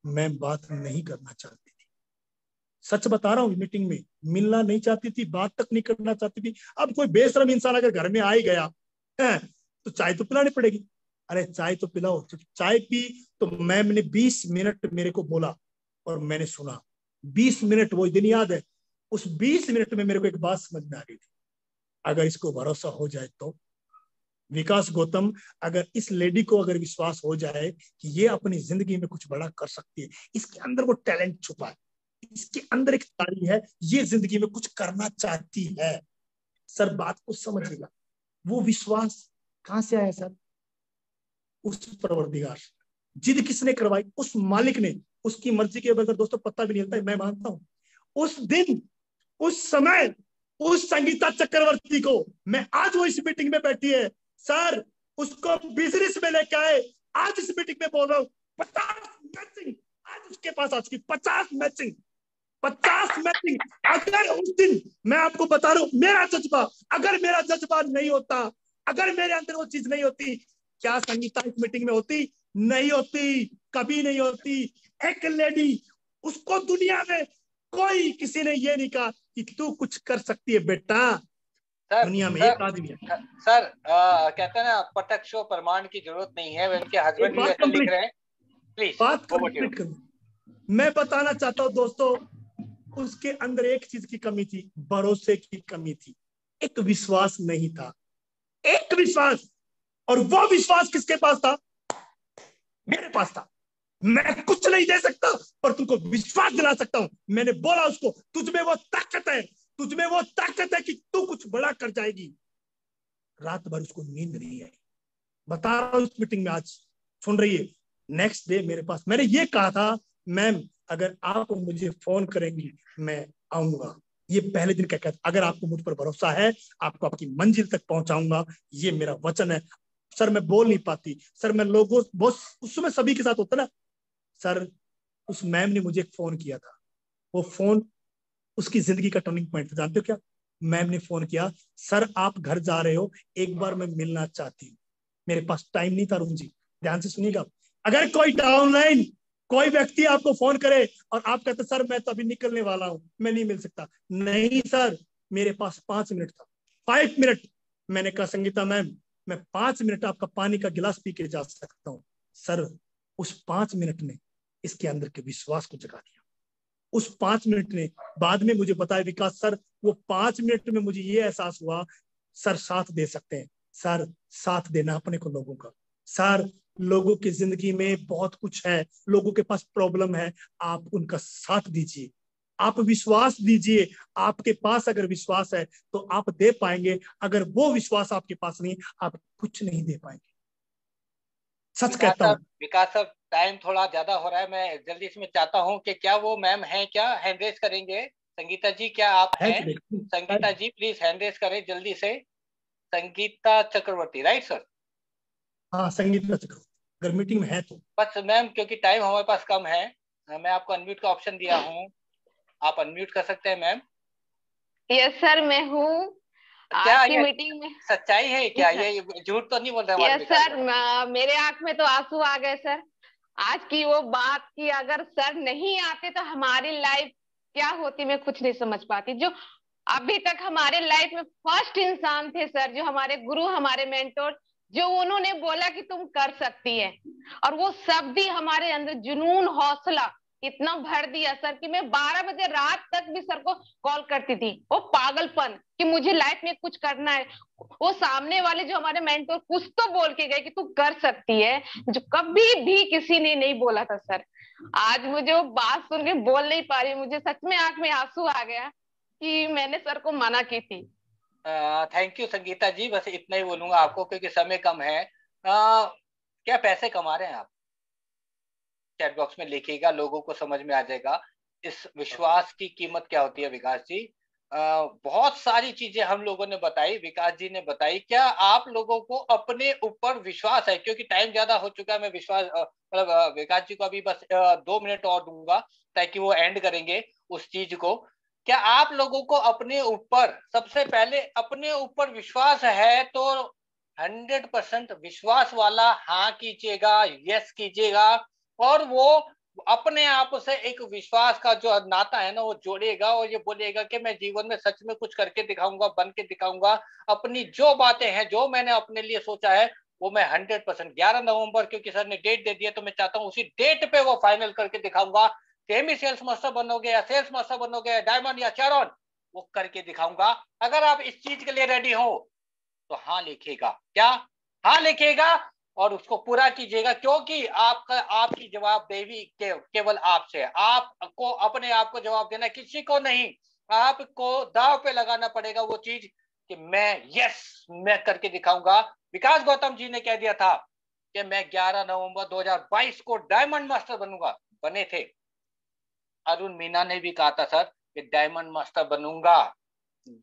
मैम बात नहीं करना चाहती थी, सच बता रहा हूँ। मीटिंग में मिलना नहीं चाहती थी, बात तक नहीं करना चाहती थी। अब कोई बेशरम इंसान अगर घर में आ ही गया है तो चाय तो पिलानी पड़ेगी। अरे चाय तो पिलाओ। तो चाय पी, तो मैम ने 20 मिनट मेरे को बोला और मैंने सुना। 20 मिनट, वो दिन याद है। उस 20 मिनट में मेरे को एक बात समझ में आ रही थी, अगर इसको भरोसा हो जाए तो, विकास गौतम, अगर इस लेडी को अगर विश्वास हो जाए कि ये अपनी जिंदगी में कुछ बड़ा कर सकती है, इसके अंदर वो टैलेंट छुपा है, इसके अंदर एक तारी है, ये जिंदगी में कुछ करना चाहती है। सर बात को समझिएगा, वो विश्वास कहां से आया सर? उस परवरदिगार। जिद किसने करवाई? उस मालिक ने। उसकी मर्जी के बगैर दोस्तों पता भी नहीं लगता, मैं मानता हूं। उस दिन, उस समय, उस संगीता चक्रवर्ती को, मैं आज वो इस मीटिंग में बैठी है सर, उसको बिजनेस में लेके आए। आज इस मीटिंग में बोल रहा हूँ 50 मैचिंग आज उसके पास आ चुकी, 50 मैचिंग। अगर उस दिन, मैं आपको बता रहा हूँ, मेरा जज्बा, अगर मेरा जज्बा नहीं होता, अगर मेरे अंदर वो चीज नहीं होती, क्या संगीता इस मीटिंग में होती? नहीं होती, कभी नहीं होती। एक लेडी, उसको दुनिया में कोई किसी ने ये नहीं कहा कि तू कुछ कर सकती है बेटा। दुनिया में एक आदमी है सर, कहते हैं ना प्रत्यक्ष प्रमाण की जरूरत नहीं है, उनके हस्बैंड भी ऐसे लिख रहे हैं। प्लीज बात कंप्लीट करूं। मैं बताना चाहता हूं दोस्तों, उसके अंदर एक चीज की कमी थी, भरोसे की कमी थी, एक विश्वास नहीं था, एक विश्वास। और वो विश्वास किसके पास था? मेरे पास था। मैं कुछ नहीं दे सकता पर तुमको विश्वास दिला सकता हूं। मैंने बोला उसको, तुझमें वो ताकत है, तुझमें वो ताकत है कि तू कुछ बड़ा कर जाएगी। रात भर उसको नींद नहीं आई, बता रहा हूं इस मीटिंग में आज, सुन रही है। नेक्स्ट डे मेरे पास, मैंने ये कहा था मैम अगर आप मुझे फोन करेंगी मैं आऊंगा। ये पहले दिन क्या कहता, अगर आपको मुझ पर भरोसा है आपको आपकी मंजिल तक पहुंचाऊंगा, ये मेरा वचन है। सर मैं बोल नहीं पाती सर, मैं लोगों बहुत, उस समय सभी के साथ होता ना सर। उस मैम ने मुझे एक फोन किया था, वो फोन उसकी जिंदगी का टर्निंग पॉइंट था। जानते हो क्या? मैम ने फोन किया, सर आप घर जा रहे हो, एक बार मैं मिलना चाहती हूँ। मेरे पास टाइम नहीं था अरुण जी, ध्यान से सुनिएगा। अगर कोई डाउनलाइन कोई व्यक्ति आपको फोन करे और आप कहते सर मैं तो अभी निकलने वाला हूं, मैं नहीं मिल सकता, नहीं सर मेरे पास 5 मिनट था, 5 मिनट। मैंने कहा संगीता मैम मैं 5 मिनट आपका पानी का गिलास पी के जा सकता हूँ। सर उस 5 मिनट ने इसके अंदर के विश्वास को जगा दिया। उस 5 मिनट ने बाद में मुझे बताया विकास सर, वो 5 मिनट में मुझे ये एहसास हुआ सर साथ दे सकते हैं। सर साथ देना अपने को लोगों का। सर लोगों की जिंदगी में बहुत कुछ है, लोगों के पास प्रॉब्लम है, आप उनका साथ दीजिए, आप विश्वास दीजिए। आपके पास अगर विश्वास है तो आप दे पाएंगे, अगर वो विश्वास आपके पास नहीं, आप कुछ नहीं दे पाएंगे। सच कहता हूँ। विकास साहब, टाइम थोड़ा ज्यादा हो रहा है, मैं जल्दी से मैं चाहता हूँ कि क्या वो मैम है, क्या हैंड रेस करेंगे? संगीता जी क्या आप हैं? संगीता जी प्लीज हैंड रेस करें जल्दी से। संगीता चक्रवर्ती, राइट सर? हाँ संगीता चक्रवर्ती, अगर मीटिंग में है तो। बस मैम, क्योंकि टाइम हमारे पास कम है, मैं आपको अनम्यूट का ऑप्शन दिया हूँ, आप अनम्यूट कर सकते हैं मैम। यस सर, मैं हूँ क्या आज की ये मीटिंग में। सच्चाई है क्या? ये झूठ तो नहीं बोल रहे हमारे यस विकास सर, मेरे आंख में तो आंसू आ गए सर। आज की वो बात की अगर सर नहीं आते तो हमारी लाइफ क्या होती, मैं कुछ नहीं समझ पाती। जो अभी तक हमारे लाइफ में फर्स्ट इंसान थे सर, जो हमारे गुरु, हमारे मेंटोर, जो उन्होंने बोला कि तुम कर सकती है, और वो शब्द ही हमारे अंदर जुनून, हौसला इतना भर दिया सर कि मैं 12 बजे रात तक भी सर को कॉल करती थी। वो पागलपन कि मुझे लाइफ में कुछ करना है, वो सामने वाले जो हमारे मेंटोर कुछ तो बोल के गए कि तू कर सकती है, जो कभी भी किसी ने नहीं बोला था सर। आज मुझे वो बात सुन के बोल नहीं पा रही, मुझे सच में आंख में आंसू आ गया कि मैंने सर को मना की थी। थैंक यू संगीता जी, बस इतना ही बोलूंगा आपको क्योंकि समय कम है। क्या पैसे कमा रहे हैं आप? चैट बॉक्स में लिखिएगा, लोगों को समझ में आ जाएगा इस विश्वास की कीमत क्या होती है। विकास जी, बहुत सारी चीजें हम लोगों ने बताई, विकास जी ने बताई। क्या आप लोगों को अपने ऊपर विश्वास है? क्योंकि टाइम ज्यादा हो चुका है, मैं विश्वास मतलब विकास जी को अभी बस 2 मिनट और दूंगा ताकि वो एंड करेंगे उस चीज को। क्या आप लोगों को अपने ऊपर, सबसे पहले अपने ऊपर विश्वास है तो 100% विश्वास वाला हाँ कीजिएगा, यस कीजिएगा, और वो अपने आप से एक विश्वास का जो नाता है ना वो जोड़ेगा और ये बोलेगा कि मैं जीवन में सच में कुछ करके दिखाऊंगा, बन के दिखाऊंगा। अपनी जो बातें हैं, जो मैंने अपने लिए सोचा है, वो मैं 100% 11 नवंबर, क्योंकि सर ने डेट दे दिया तो मैं चाहता हूँ उसी डेट पे वो फाइनल करके दिखाऊंगा। सेमी सेल्स मास्टर बनोगे या सेल्स मास्टर बनोगे या डायमंड या चैरॉन, वो करके दिखाऊंगा। अगर आप इस चीज के लिए रेडी हो तो हाँ लिखिएगा। क्या? हाँ लिखिएगा और उसको पूरा कीजिएगा, क्योंकि आपका, आपकी जवाबदेही केवल आपसे है। आपको अपने आप को जवाब देना, किसी को नहीं। आपको दांव पे लगाना पड़ेगा वो चीज कि मैं करके दिखाऊंगा। विकास गौतम जी ने कह दिया था कि मैं 11 नवंबर 2022 को डायमंड मास्टर बनूंगा, बने थे। अरुण मीना ने भी कहा था सर कि डायमंड मास्टर बनूंगा,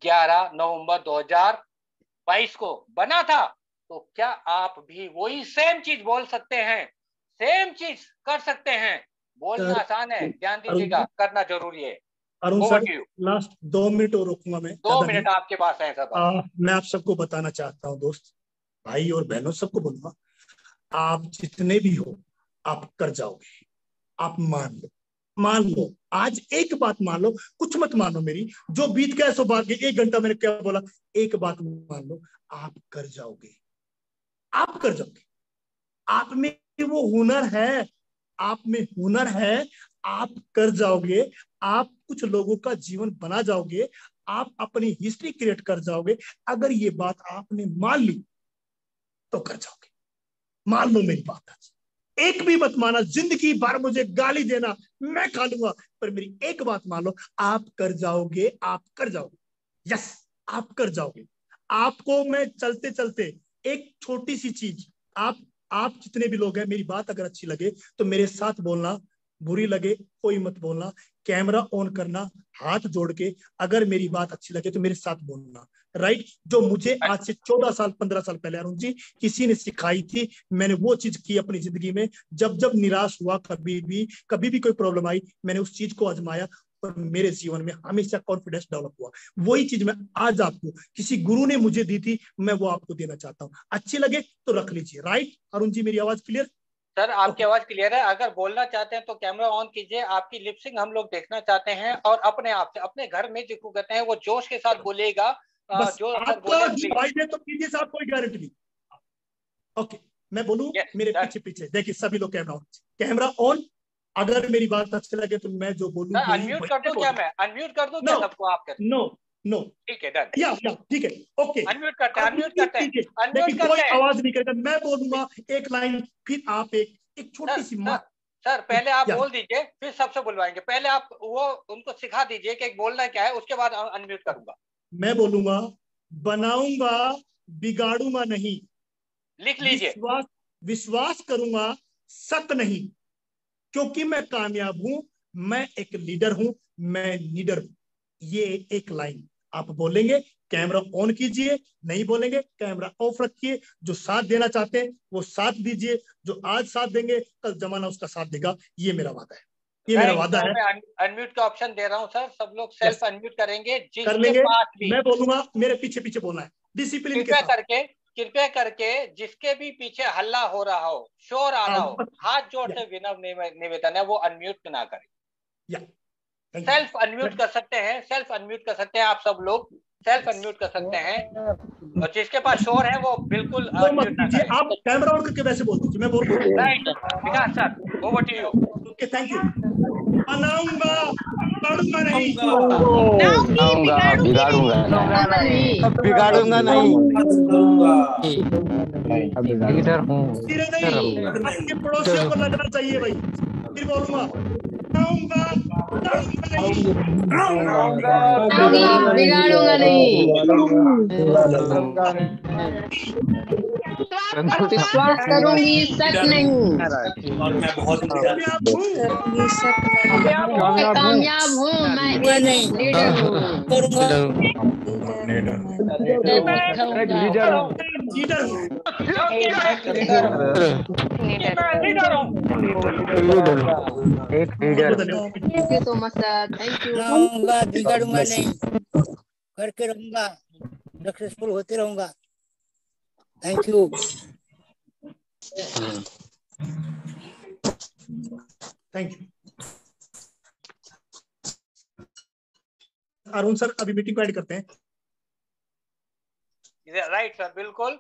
11 नवंबर 2022 को बना था। तो क्या आप भी वही सेम चीज बोल सकते हैं? सेम चीज कर सकते हैं? बोलना आसान है, ध्यान दीजिएगा, करना जरूरी है। अरुण सर, लास्ट 2 मिनट और रोकूंगा मैं, 2 मिनट आपके पास है सर। मैं आप सबको बताना चाहता हूँ, दोस्त भाई और बहनों, सबको बोलूंगा, आप जितने भी हो आप कर जाओगे। आप मान लो आज एक बात मान लो, कुछ मत मानो मेरी, जो बीत गया सो बात गई। 1 घंटा मैंने क्या बोला, एक बात मान लो, आप कर जाओगे। आप कर जाओगे। आप में वो हुनर है, आप में हुनर है, आप कर जाओगे। आप कुछ लोगों का जीवन बना जाओगे, आप अपनी हिस्ट्री क्रिएट कर जाओगे। अगर ये बात आपने मान ली तो कर जाओगे। मान लो मेरी बात आज, एक भी मत माना, जिंदगी भर मुझे गाली देना मैं खा लूंगा, पर मेरी एक बात मान लो, आप कर जाओगे। आप कर जाओगे, यस आप कर जाओगे। आपको मैं चलते चलते एक छोटी सी चीज, आप जितने भी लोग हैं, मेरी बात अगर अच्छी लगे तो मेरे साथ बोलना, बुरी लगे कोई मत बोलना। कैमरा ऑन करना, हाथ जोड़ के, अगर मेरी बात अच्छी लगे तो मेरे साथ बोलना, राइट। जो मुझे आज से 14 साल 15 साल पहले अरुण जी किसी ने सिखाई थी, मैंने वो चीज की अपनी जिंदगी में। जब जब निराश हुआ, कभी भी कोई प्रॉब्लम आई, मैंने उस चीज को आजमाया और मेरे जीवन में हमेशा कॉन्फिडेंस डेवलप हुआ। वही चीज मैं आज आपको, किसी गुरु ने मुझे दी थी, मैं वो आपको देना चाहता हूँ। अच्छी लगे तो रख लीजिए, राइट। अरुण जी मेरी आवाज क्लियर? सर आपकी आवाज क्लियर है। अगर बोलना चाहते हैं तो कैमरा ऑन कीजिए, आपकी लिपसिंग हम लोग देखना चाहते हैं। और अपने आप से, अपने घर में जिसको कहते हैं, वो जोश के साथ बोलेगा। बस जो आपका भाई ने तो कीजिए साहब, कोई गारंटी नहीं। ओके, मैं बोलूं Yes, मेरे sir. पीछे पीछे देखिए सभी लोग कैमरा ऑन। अगर मेरी बात अच्छी लगे तो मैं जो बोलूं सर अनम्यूट कर दूं क्या? मैं अनम्यूट कर दूं क्या सबको? आप कर नो नो ठीक है, डन। या ठीक है, ओके। अनम्यूट करते हैं, आप अनम्यूट unmute करते हैं, कीजिए, अनम्यूट लेकिन कोई करते हैं। आवाज नहीं करेगा। मैं बोलूंगा एक लाइन, फिर आप एक छोटी सी सर सर पहले आप या। बोल दीजिए, फिर सबसे बुलवाएंगे। पहले आप वो उनको सिखा दीजिए कि बोलना क्या है, उसके बाद अनम्यूट करूंगा। मैं बोलूंगा बनाऊंगा बिगाड़ूंगा नहीं, लिख लीजिए। विश्वास विश्वास करूंगा शक नहीं, क्योंकि मैं कामयाब हूं, मैं एक लीडर हूं, मैं लीडर हूं। ये एक लाइन आप बोलेंगे, कैमरा ऑन कीजिए। नहीं बोलेंगे कैमरा ऑफ रखिए। जो साथ देना चाहते हैं वो साथ दीजिए, जो आज साथ देंगे कल जमाना उसका साथ देगा। ये मेरा वादा है, ये मेरा वादा है। मैं अनम्यूट का ऑप्शन दे रहा हूं सर, सब लोग सेल्फ अनम्यूट करेंगे कर जिसके लेंगे। पास भी। मैं बोलूंगा मेरे पीछे पीछे बोलना है, डिसिप्लिन के साथ। कृपया करके जिसके भी पीछे हल्ला हो रहा हो, शोर आ रहा हो, हाथ जोड़ से विनम्र निवेदन है वो अनम्यूट ना करें। सेल्फ अनम्यूट कर सकते हैं, सेल्फ अनम्यूट कर सकते हैं, आप सब लोग सेल्फ अनम्यूट कर सकते हैं। और जिसके पास शोर है वो बिल्कुल अनम्यूट ना करें। आप कैमरा ऑन करके वैसे बोल दीजिए, मैं बोल रहा हूँ। Right Vikas sir, over to you. Okay, thank you. बनाऊंगा बिगाड़ूंगा नहीं, बिगाड़ूंगा नहीं, लीडर हूँ। धीरे नहीं, आपके पड़ोसियों को लगना चाहिए भाई। फिर बोलूंगा बनाऊंगा बिगाड़ूंगा नहीं, विश्वास करूंगी शक नहीं, कामयाब हूँ, मैं लीडर हूँ, लीडर हूँ। एक leader. Thank you so much sir, thank you. बिगाड़ूंगा नहीं, करके रहूंगा, सक्सेसफुल होते रहूंगा। Thank you. Thank you Arun sir, अभी मीटिंग को ऐड करते हैं। राइट सर, बिल्कुल।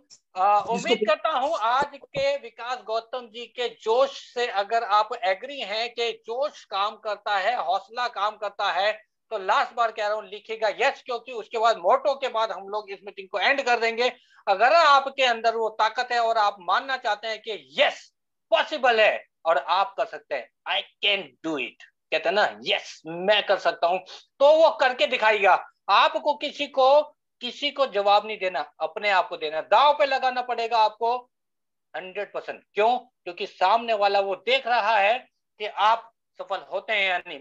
उम्मीद करता हूं आज के विकास गौतम जी के जोश से अगर आप एग्री हैं कि जोश काम करता है, हौसला काम करता है, तो लास्ट बार कह रहा हूं लिखिएगा यस, क्योंकि उसके बाद मोटो के बाद हम लोग इस मीटिंग को एंड कर देंगे। अगर आपके अंदर वो ताकत है और आप मानना चाहते हैं कि यस पॉसिबल है और आप कर सकते हैं, आई कैन डू इट, कहते हैं ना यस मैं कर सकता हूं, तो वो करके दिखाइएगा। आपको किसी को जवाब नहीं देना, अपने आप को देना। दांव पे लगाना पड़ेगा आपको 100%। क्यों? क्योंकि सामने वाला वो देख रहा है कि आप सफल होते हैं या नहीं।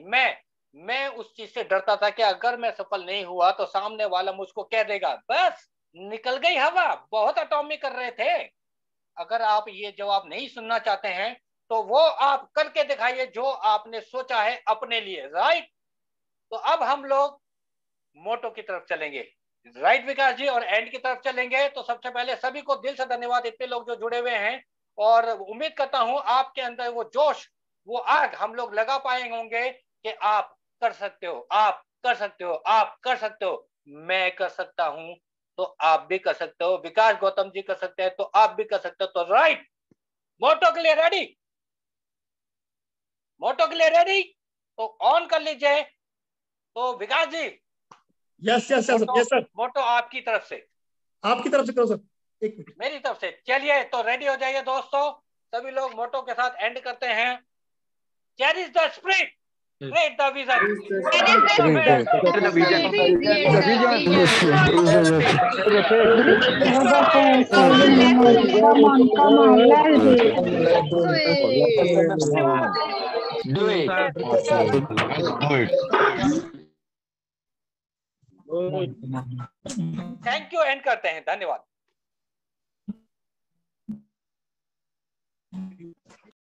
मैं उस चीज से डरता था कि अगर मैं सफल नहीं हुआ तो सामने वाला मुझको कह देगा बस निकल गई हवा, बहुत एटॉमिक कर रहे थे। अगर आप ये जवाब नहीं सुनना चाहते हैं तो वो आप करके दिखाइए जो आपने सोचा है अपने लिए। राइट, तो अब हम लोग मोटो की तरफ चलेंगे। राइट विकास जी, और एंड की तरफ चलेंगे। तो सबसे पहले सभी को दिल से धन्यवाद, इतने लोग जो जुड़े हुए हैं, और उम्मीद करता हूं आपके अंदर वो जोश, वो आग हम लोग लगा पाए होंगे कि आप कर सकते हो, आप कर सकते हो, आप कर सकते हो। मैं कर सकता हूं तो आप भी कर सकते हो, विकास गौतम जी कर सकते हैं तो आप भी कर सकते हो। तो राइट, मोटो के लिए रेडी, मोटो के लिए रेडी, तो ऑन कर लीजिए। तो Vikas ji, yes yes yes yes sir, motto आपकी तरफ से, आपकी तरफ से करो सर, एक मिनट। मेरी तरफ से। चलिए तो रेडी हो जाइए दोस्तों, सभी लोग मोटो के साथ एंड करते हैं। Cherish the spirit, create the vision, thank you, and करते हैं, धन्यवाद।